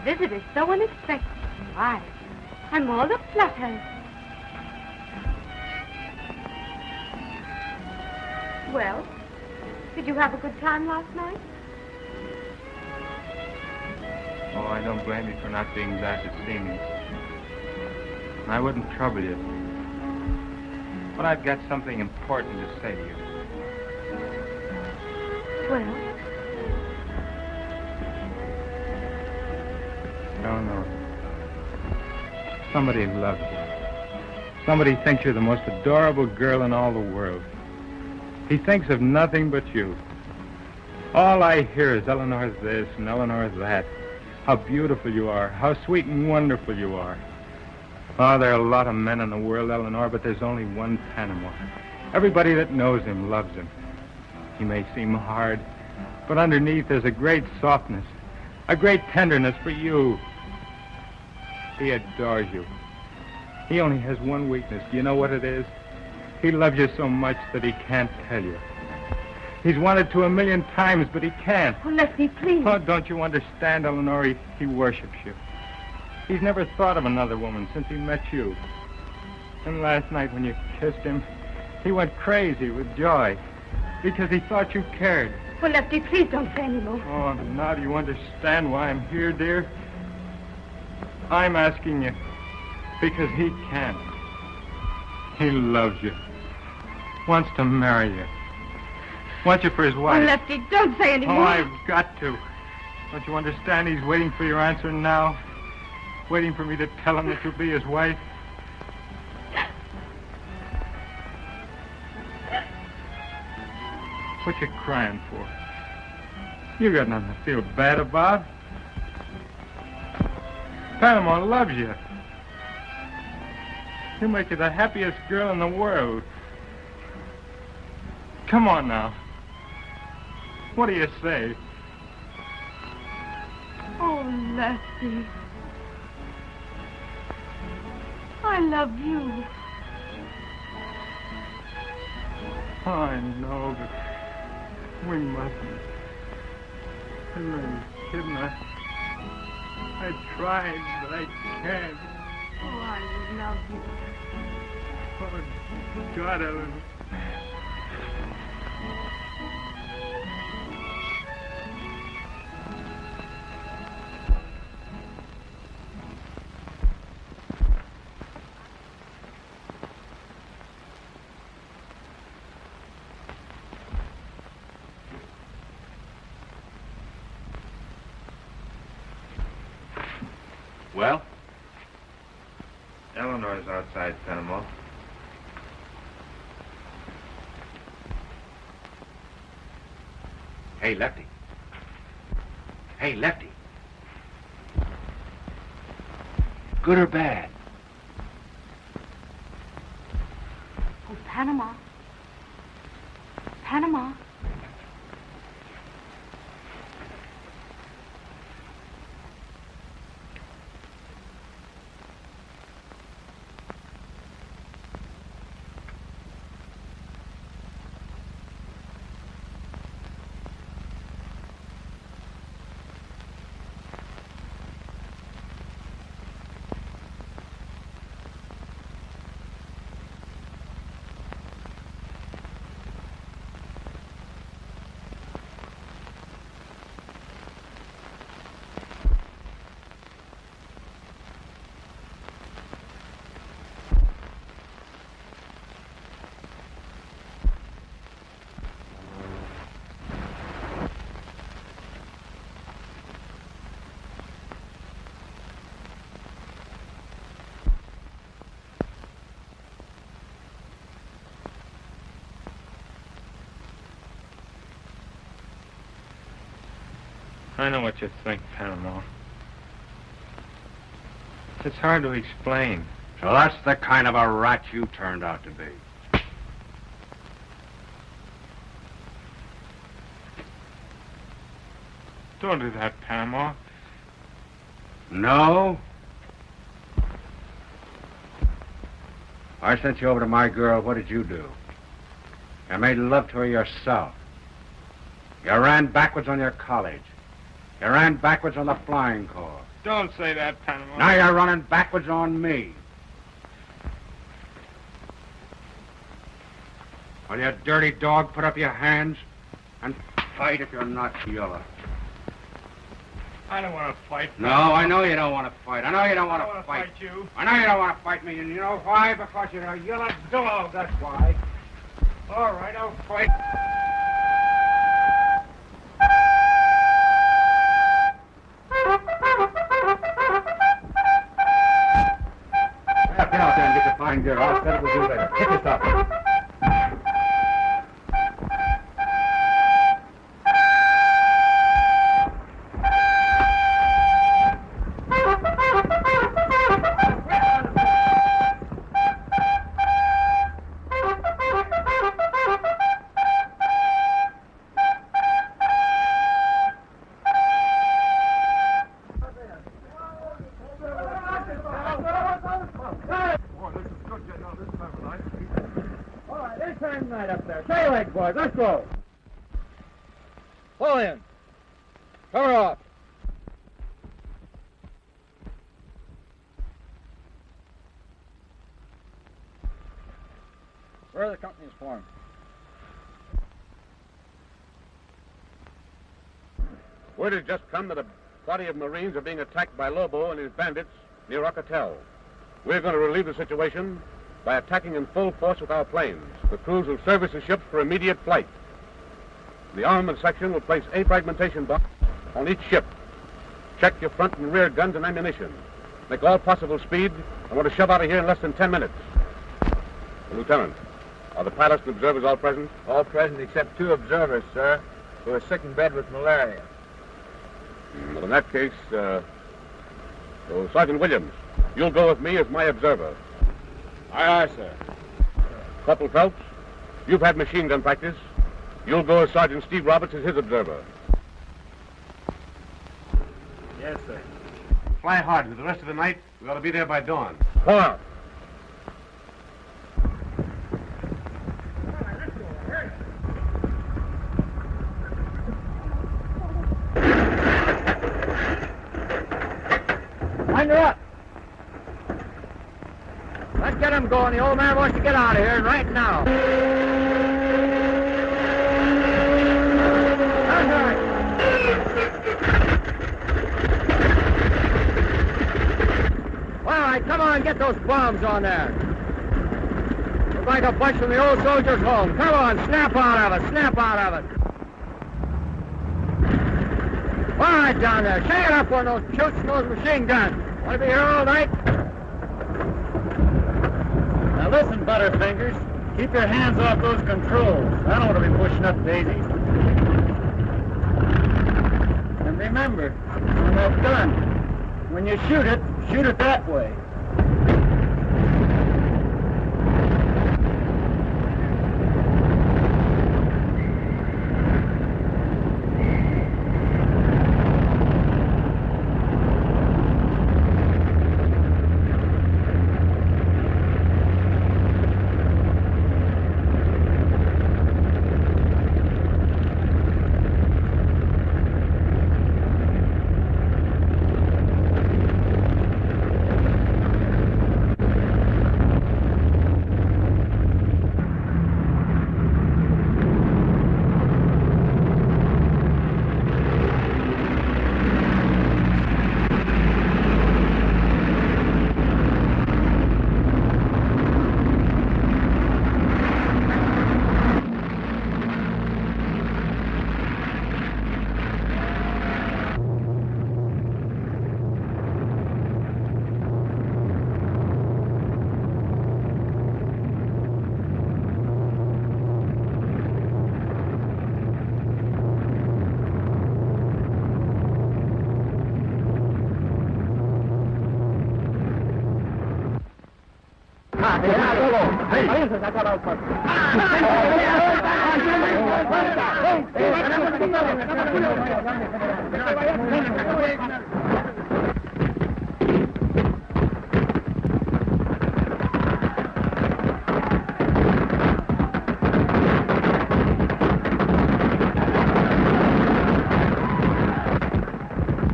visit is so unexpected. Why, I'm all the fluttered. Well, did you have a good time last night? Oh, I don't blame you for not being glad to see me. I wouldn't trouble you. But I've got something important to say to you. Well? No. Somebody loves you. Somebody thinks you're the most adorable girl in all the world. He thinks of nothing but you. All I hear is Eleanor's this and Eleanor's that. How beautiful you are. How sweet and wonderful you are. Oh, there are a lot of men in the world, Eleanor, but there's only one Panama. Everybody that knows him loves him. He may seem hard, but underneath there's a great softness, a great tenderness for you. He adores you. He only has one weakness. Do you know what it is? He loves you so much that he can't tell you. He's wanted to 1,000,000 times, but he can't. Oh, Lefty, please. Oh, don't you understand, Eleanor? He worships you. He's never thought of another woman since he met you. And last night when you kissed him, he went crazy with joy because he thought you cared. Well, Lefty, please don't say any more. Oh, now do you understand why I'm here, dear? I'm asking you because he can't. He loves you, wants to marry you, wants you for his wife. Oh, Lefty, don't say any more. Oh, I've got to. Don't you understand? He's waiting for your answer now. Waiting for me to tell him that you'll be his wife. What you crying for? You got nothing to feel bad about. Panama loves you. He'll make you the happiest girl in the world. Come on now. What do you say? Oh, Lefty. I love you. I know, but we mustn't. I'm not kidding. I tried, but I can't. Oh, I love you. Oh, God, Ellen. Well? Eleanor's outside, Panama. Hey, Lefty. Hey, Lefty. Good or bad? Oh, Panama. Panama. I know what you think, Panama. It's hard to explain. So that's the kind of a rat you turned out to be. Don't do that, Panama. No? I sent you over to my girl. What did you do? You made love to her yourself. You ran backwards on your college. You ran backwards on the flying corps. Don't say that, Panama. Now you're running backwards on me. Well, you dirty dog, put up your hands and fight if you're not yellow. I don't want to fight. No, I know you don't want to fight. I know you don't want to fight. You. I know you don't want to fight me, and you know why? Because you're a yellow dog, that's why. All right, I'll fight. Get out there and get your fine girl. I'll settle with you later. Hit yourself. Let's go. Pull in. Cover off. Where are the companies formed? Word has just come that a body of Marines are being attacked by Lobo and his bandits near Alcatel. We're going to relieve the situation by attacking in full force with our planes. The crews will service the ships for immediate flight. The armament section will place a fragmentation box on each ship. Check your front and rear guns and ammunition. Make all possible speed. I want to shove out of here in less than 10 minutes. Lieutenant, are the pilots and observers all present? All present except 2 observers, sir, who are sick in bed with malaria. Well, in that case, so Sergeant Williams, you'll go with me as my observer. Aye, aye, sir. Corporal Phelps, you've had machine gun practice. You'll go as Sergeant Steve Roberts as his observer. Yes, sir. Fly hard for the rest of the night. We ought to be there by dawn. Pull out. Wind her up. Let's get him going. The old man wants to get out of here, and right now. That's right. All right, come on, get those bombs on there. Look like a bunch from the old soldiers' home. Come on, snap out of it, snap out of it. All right, down there, shake it up on those chutes and those machine guns. Want to be here all night? Now listen, Butterfingers, keep your hands off those controls. I don't want to be pushing up daisies. And remember, on that gun, when you shoot it that way.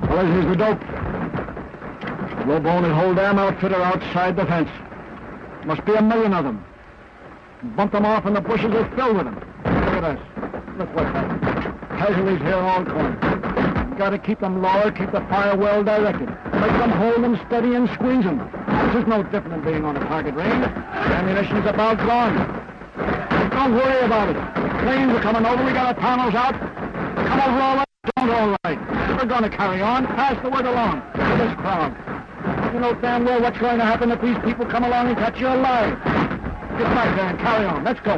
Well, this is the dope. Slowbone and whole damn outfit are outside the fence. Must be 1 million of them. Bumped them off and the bushes are filled with them. Look at us. Look what's happened. Casualties here all corners. Got to keep them lower, keep the fire well directed. Make them hold them steady and squeeze them. This is no different than being on a target range. Ammunition's about gone. Don't worry about it. Planes are coming over. We got our panels out. Come over all right. Don't all right. We're going to carry on. Pass the word along to this crowd. You know damn well what's going to happen if these people come along and catch you alive. Get back there and carry on. Let's go.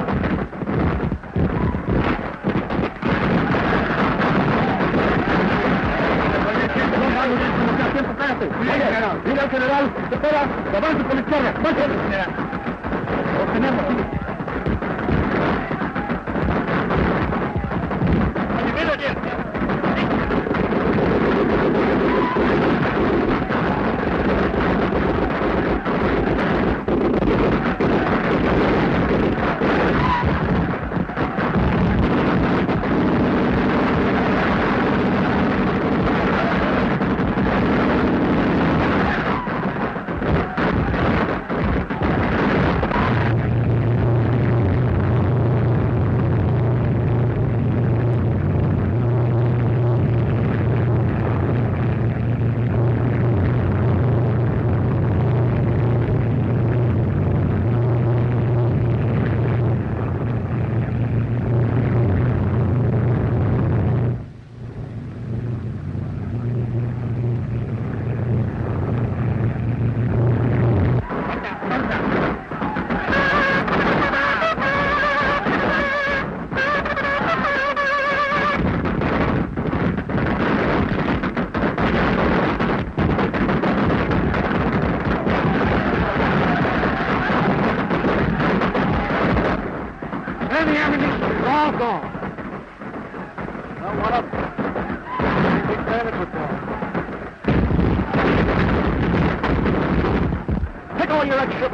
Mira, general, espera, avance por la izquierda, avance. Lo tenemos.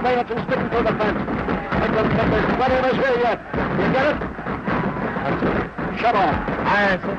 Bayonets and sticking to the fence. Make them think there's plenty of us here yet. You get it? That's it. Shut off. I answer.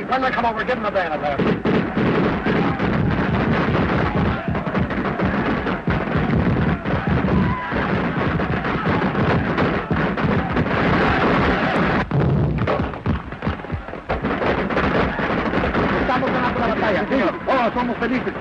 When they come over, give them the bayonet there. Estamos ganando la batalla. Sí, oh, somos felices.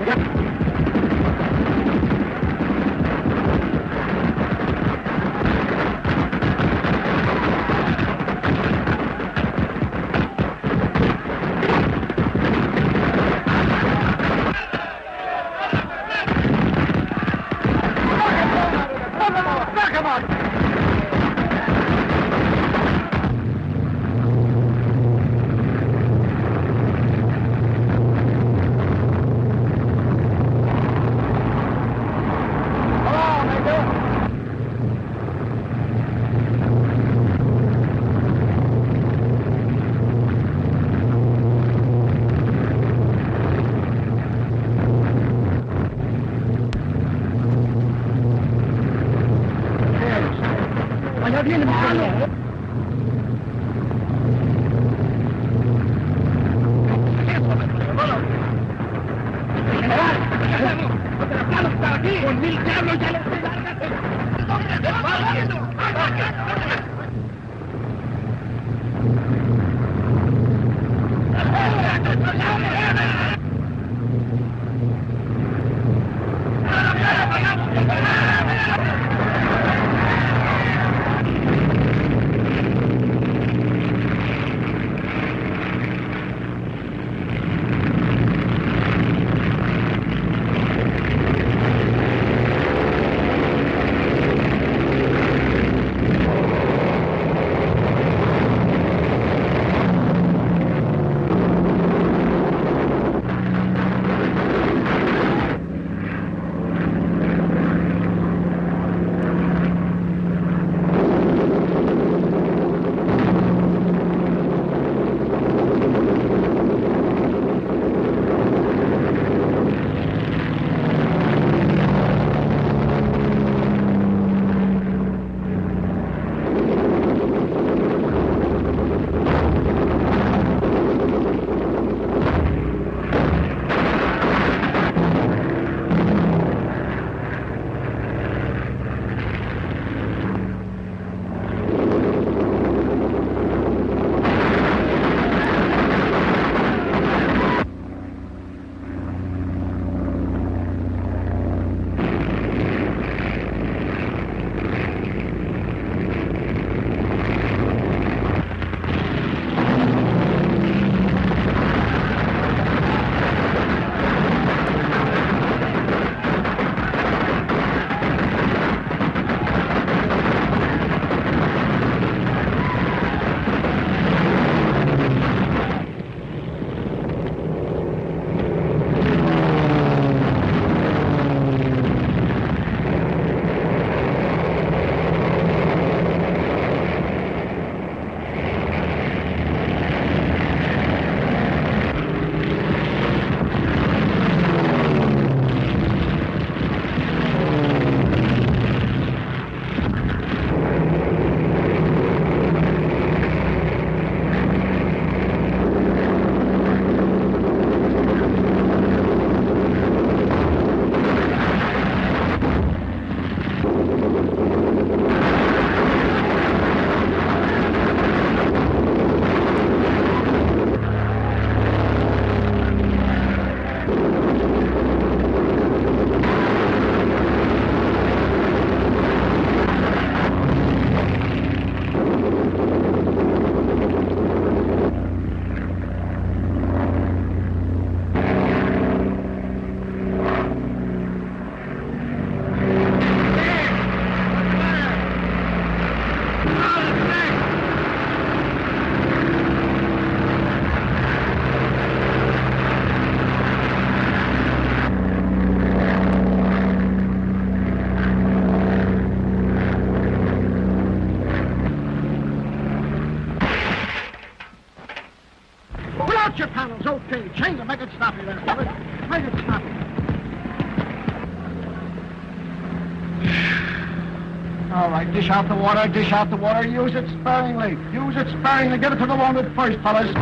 panels. Okay, change it. Make it snappy there, fellas. Make it snappy. All right, dish out the water, dish out the water. Use it sparingly. Use it sparingly. Get it to the wounded first, fellas.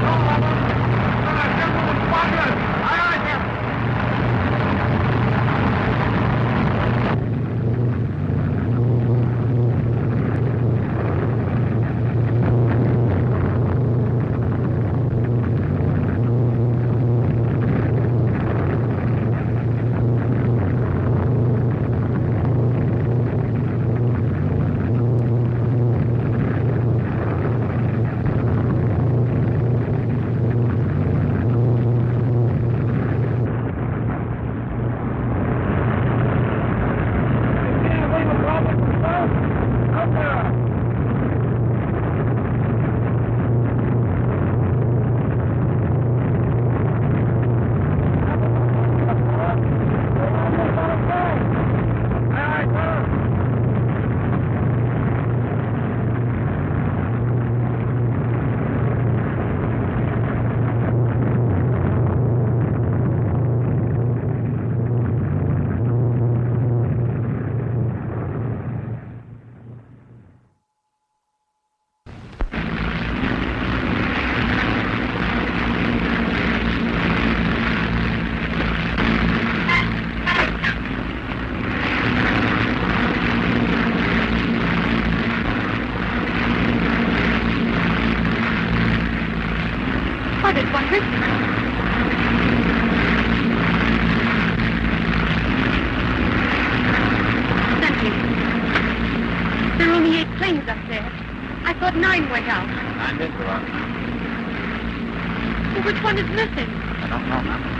Which one is missing? I don't know, ma'am.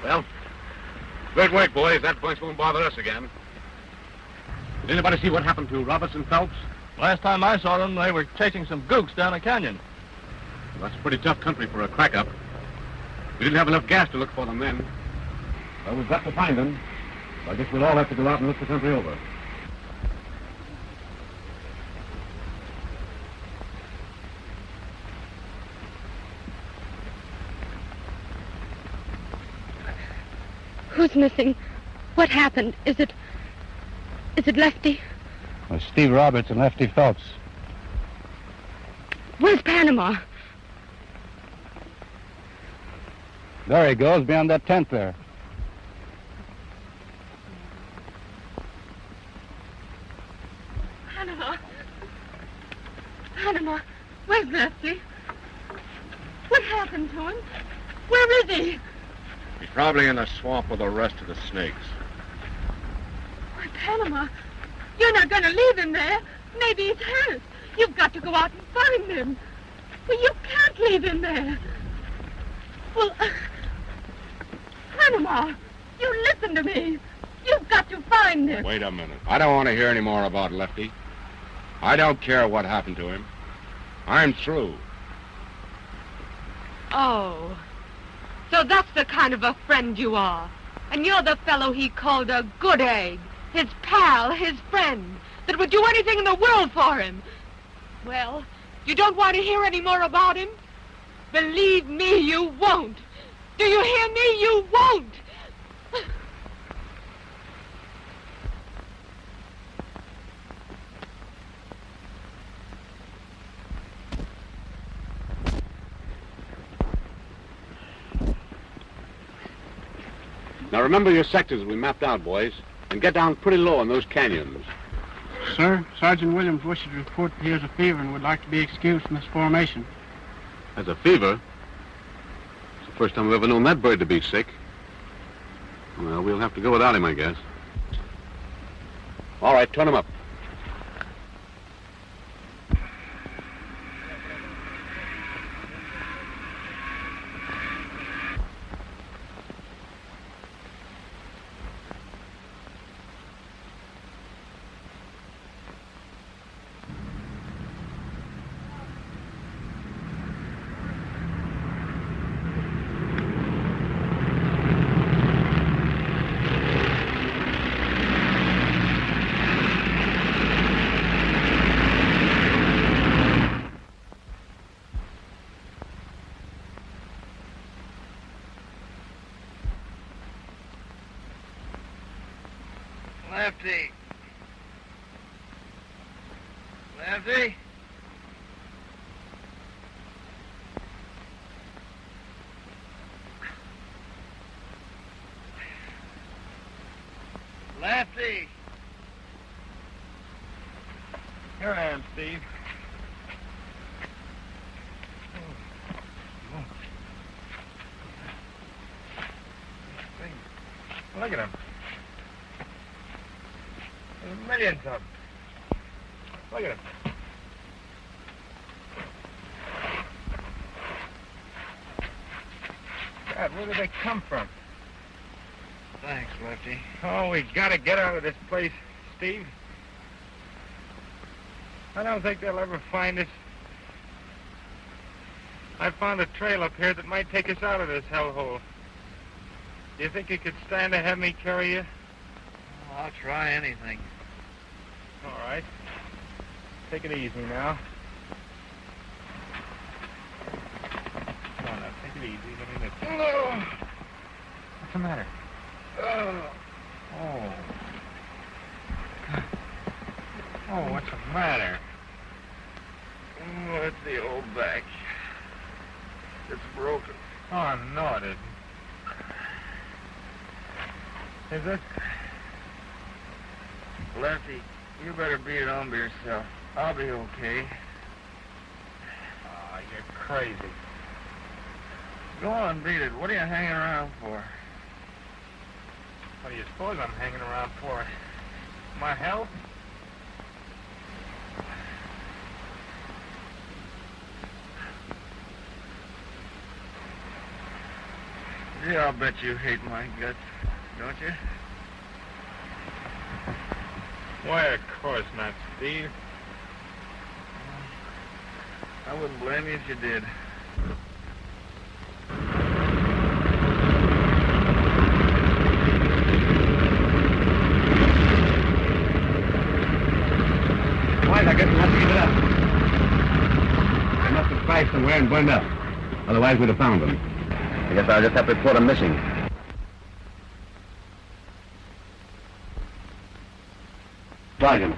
Well, good work, boys. That bunch won't bother us again. Did anybody see what happened to Roberts and Phelps? Last time I saw them, they were chasing some gooks down a canyon. Well, that's pretty tough country for a crack-up. We didn't have enough gas to look for them then. Well, we've got to find them. So I guess we'll all have to go out and look the country over. Who's missing? What happened? Is it Lefty? Well, Steve Roberts and Lefty Phelps. Where's Panama? There he goes, beyond that tent there. Panama, where's Lefty? What happened to him? Where is he? He's probably in the swamp with the rest of the snakes. Why, Panama, you're not going to leave him there. Maybe he's hurt. You've got to go out and find him. Well, you can't leave him there. Well, Panama, you listen to me. You've got to find him. Wait a minute. I don't want to hear any more about Lefty. I don't care what happened to him. I'm through. Oh, so that's the kind of a friend you are. And you're the fellow he called a good egg. His pal, his friend, that would do anything in the world for him. Well, you don't want to hear any more about him? Believe me, you won't. Do you hear me? You won't. Now remember your sectors we mapped out, boys, and get down pretty low in those canyons. Sir, Sergeant Williams wishes to report that he has a fever and would like to be excused from this formation. Has a fever? It's the first time I've ever known that bird to be sick. Well, we'll have to go without him, I guess. All right, turn him up. Lefty. Lefty? Lefty! Here I am, Steve. Look at him. There's millions of them. Look at him. God, where did they come from? Thanks, Lefty. Oh, we gotta get out of this place, Steve. I don't think they'll ever find us. I found a trail up here that might take us out of this hellhole. Do you think you could stand to have me carry you? Well, I'll try anything. All right. Take it easy now. Come on now, take it easy. Let me lift you. What's the matter? Oh. Oh, what's the matter? Oh, it's the old back. It's broken. Oh, no, it isn't. Is it? Lefty, you better beat it on by yourself. I'll be okay. Oh, you're crazy. Go on, beat it. What are you hanging around for? What do you suppose I'm hanging around for? My help? Gee, I'll bet you hate my guts, don't you? Why, of course not, Steve. I wouldn't blame you if you did. Boys, I guess we'll have to give it up. They must have crashed somewhere and burned up. Otherwise, we'd have found them. I guess I'll just have to report them missing. Sergeant,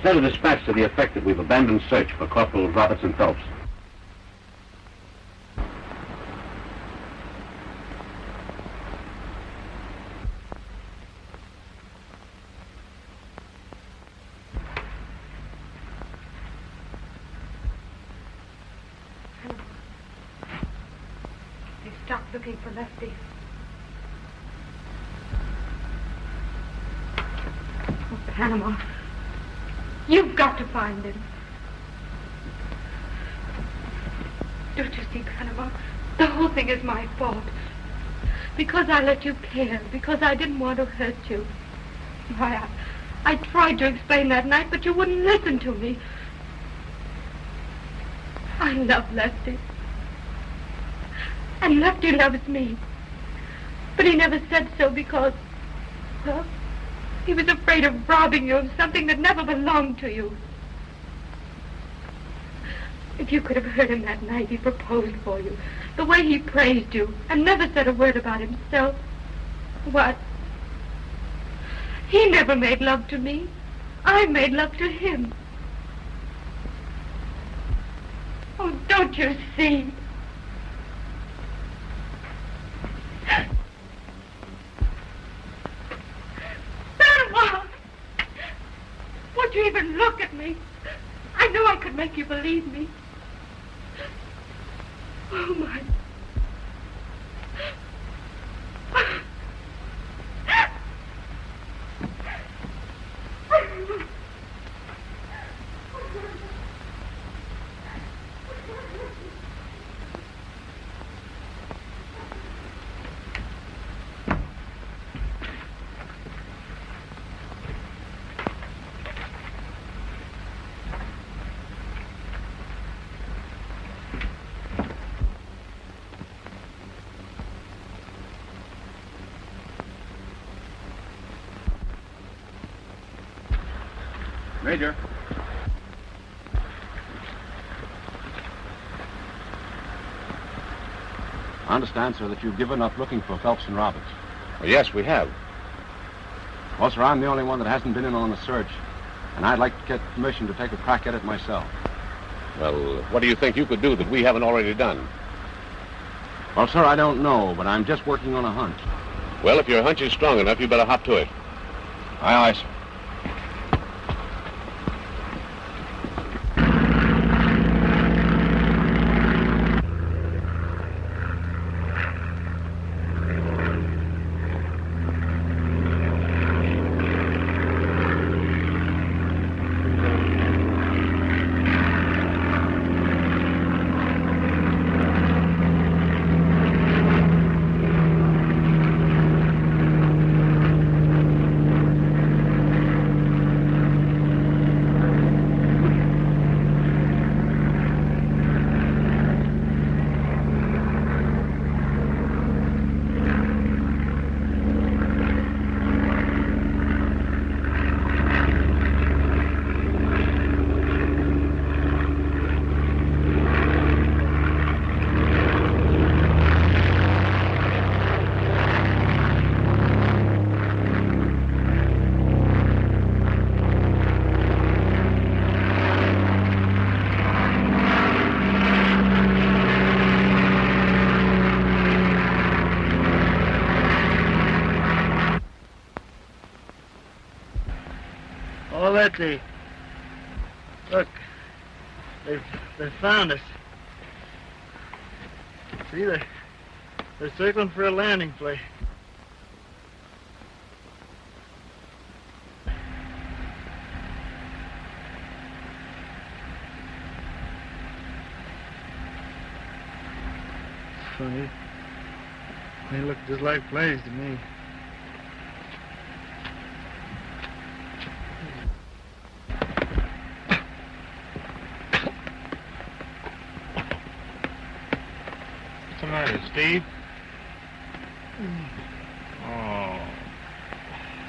send a dispatch to the effect that we've abandoned search for Corporal Robertson Phelps. They stopped looking for Lefty. Oh, Panama. You've got to find him. Don't you see, Panama? The whole thing is my fault. Because I let you care. Because I didn't want to hurt you. Why, I tried to explain that night, but you wouldn't listen to me. I love Lefty. And Lefty loves me. But he never said so because, well, he was afraid of robbing you of something that never belonged to you. If you could have heard him that night he proposed for you, the way he praised you, and never said a word about himself. What? He never made love to me. I made love to him. Oh, don't you see? Panama! Won't you even look at me? I knew I could make you believe me. Oh, my. Major. I understand, sir, that you've given up looking for Phelps and Roberts. Well, yes, we have. Well, sir, I'm the only one that hasn't been in on the search, and I'd like to get permission to take a crack at it myself. Well, what do you think you could do that we haven't already done? Well, sir, I don't know, but I'm just working on a hunch. Well, if your hunch is strong enough, you better hop to it. Aye, aye, sir. Oh, Letty. Look. They found us. See, they're circling for a landing place. It's funny. They look just like planes to me. What's the matter, Steve? Oh,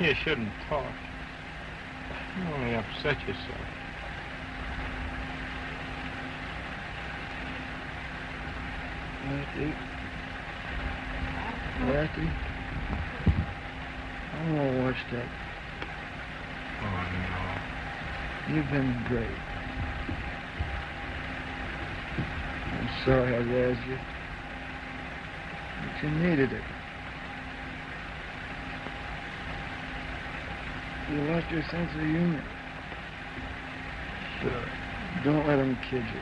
you shouldn't talk. You only upset yourself. Letty, I won't watch that. Oh, You've been great. I'm sorry I raised you. But you needed it. You lost your sense of humor. Sure. Don't let him kid you.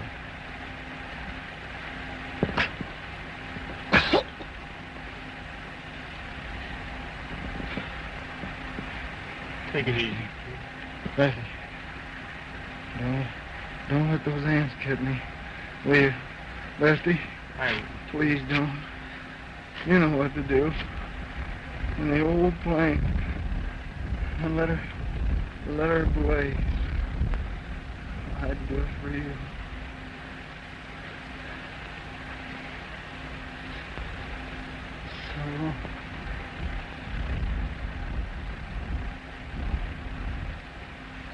take it easy. Letty. Don't let those ants kid me. Will you, Lefty? Please don't. You know what to do. In the old plane. And let her blaze. I'd do it for you. So...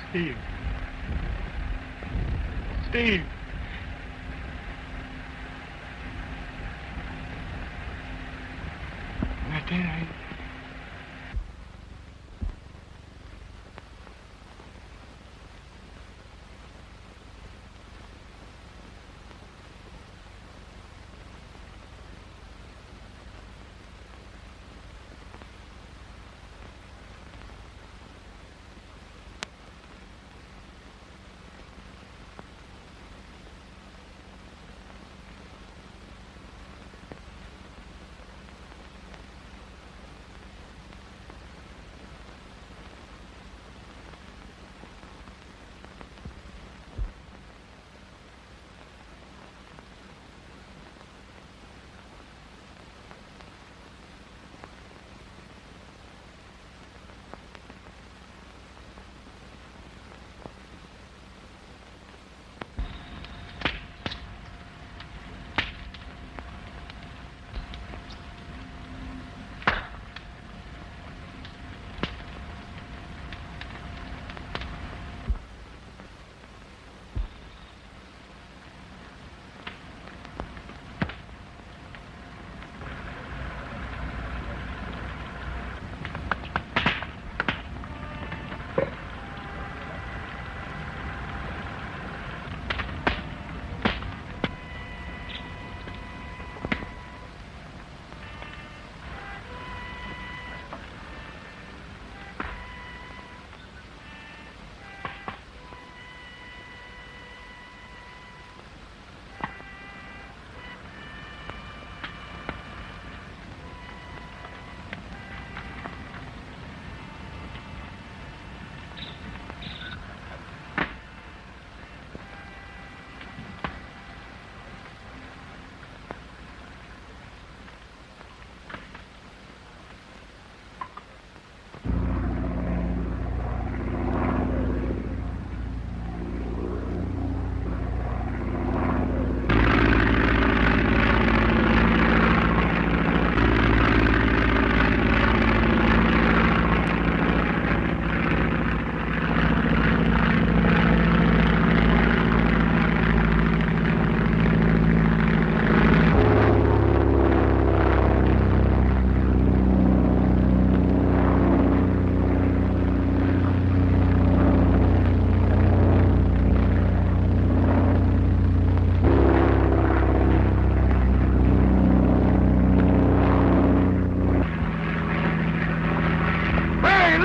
Steve. Steve. Right there.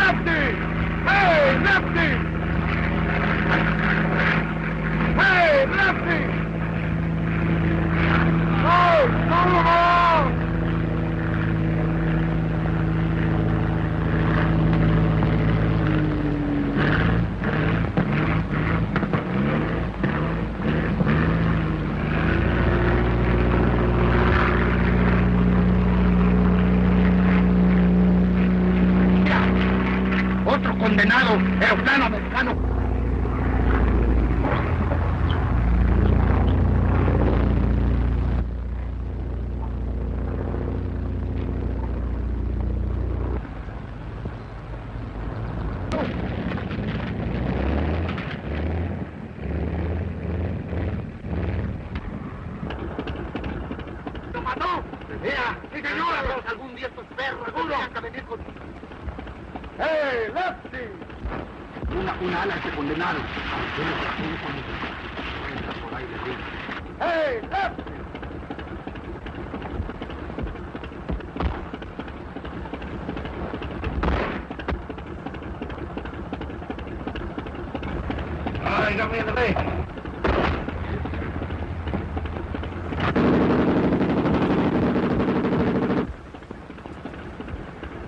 Lefty! Hey, Lefty! Hey, Lefty! Oh, throw them all! Otro condenado, aeroplano americano. ¡Lo mató! ¡Mira! ¡Sí, señor! ¡Algún día estos perros tendrían que venir con... ¡Hey, Lefty! Una ala que condenaron. ¡Hey, Lefty! Ay, no me ve.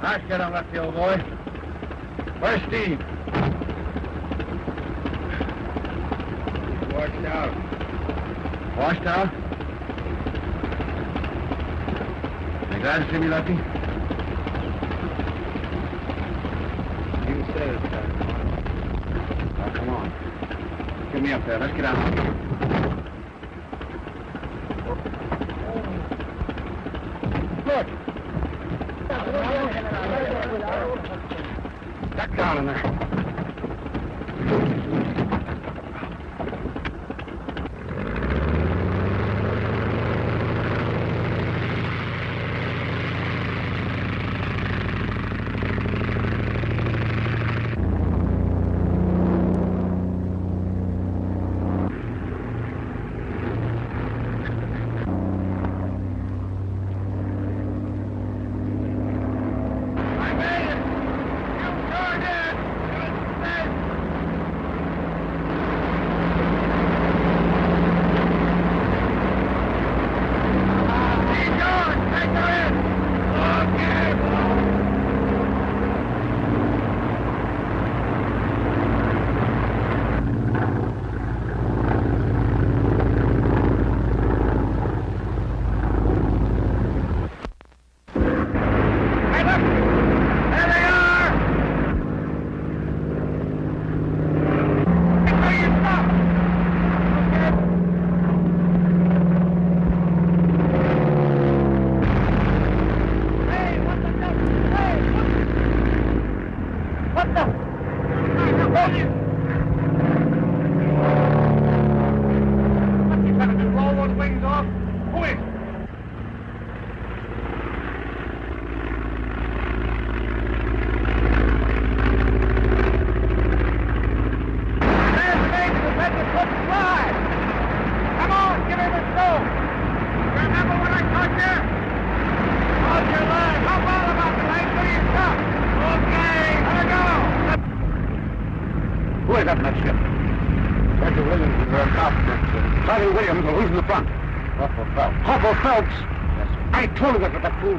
Nice get on Lefty, old boy. Where's Steve? Washed out. Washed out? You glad to see me, Lefty? You said it, Now, come on. Get me up there. Let's get out. Look. Duck down in there.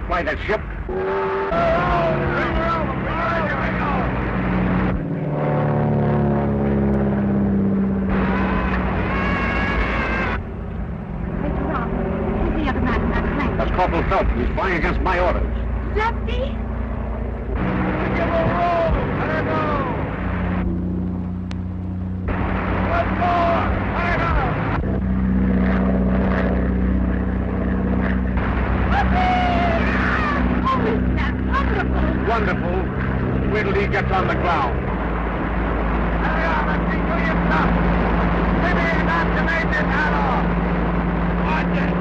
Fly that ship. Who's the other man in that plane? That's Corporal Phelps. He's flying against my orders. Lefty? Give her a roll. Let her go. One more. Let her go. Oh, isn't that wonderful? Wonderful. Wait till he gets on the ground. Hurry on, let's see through your stuff. Maybe not to make this hat off. Watch it.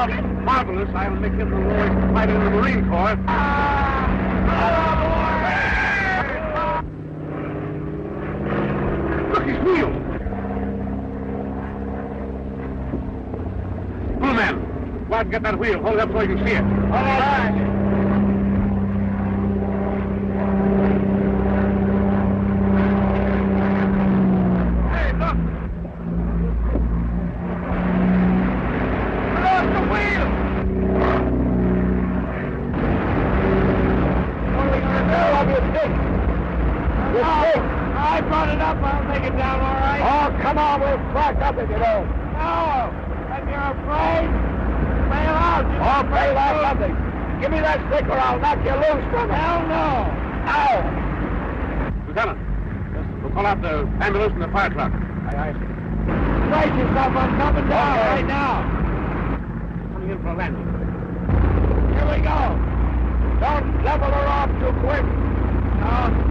tough, marvelous, I'll make him the lowest fighter in the Marine Corps. Look, he's wheeled. Blue man, go out and get that wheel. Hold it up so I can see it. All right. I brought it up. I'll take it down, all right? Oh, come on. We'll crack up if you don't. No. If you're afraid, bail out. Oh, bail out nothing. Give me that stick or I'll knock you loose from hell no. Ow. Lieutenant, we'll call out the ambulance and the fire truck. Aye, aye. Brace yourself. I'm coming down right now. Coming in for a landing. Here we go. Don't level her off too quick. No.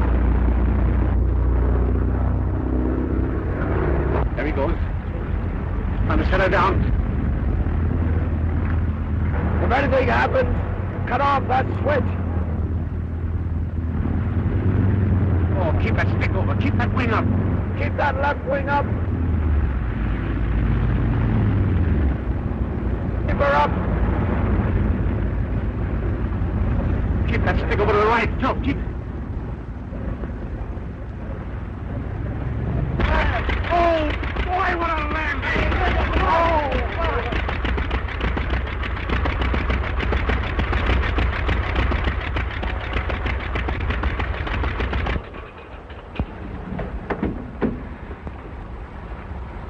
There he goes. Time to set her down. If anything happens, cut off that switch. Oh, keep that stick over. Keep that wing up. Keep that left wing up. Keep her up. Keep that stick over to the right, too. Keep it. Oh, boy, what a landing! Oh!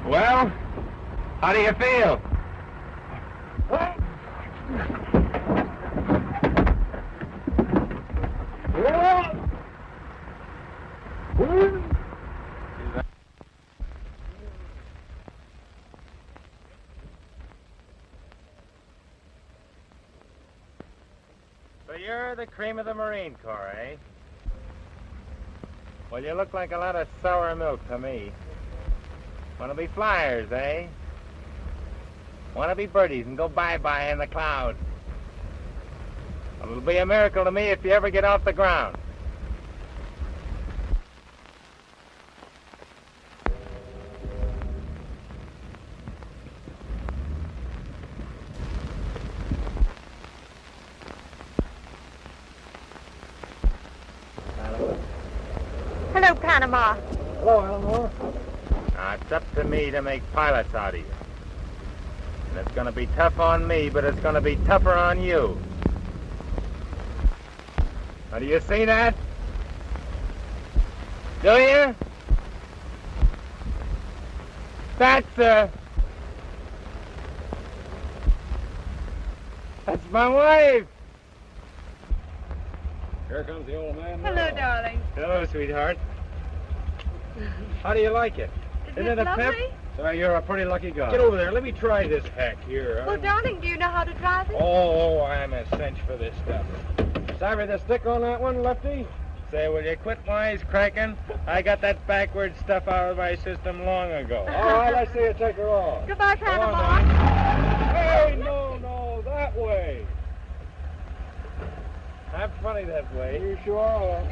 Well, how do you feel? So you're the cream of the Marine Corps, eh? Well, you look like a lot of sour milk to me. Want to be flyers, eh? Want to be birdies and go bye-bye in the clouds. Well, it'll be a miracle to me if you ever get off the ground. Hello, Panama. Hello, Eleanor. Now, it's up to me to make pilots out of you. And it's going to be tough on me, but it's going to be tougher on you. Now, do you see that? Do you? That's my wife. Here comes the old man. Hello, darling. Hello, sweetheart. How do you like it? Isn't it a lovely? pep? So you're a pretty lucky guy. Get over there. Let me try this hack here. Well, darling, do you know how to drive it? Oh, I'm a cinch for this stuff. Savvy the stick on that one, Lefty? Say, will you quit wisecracking? I got that backward stuff out of my system long ago. All right, let's see you take her off. Goodbye, Come on, Panama. Hey, no, that way. I'm funny that way. You sure are.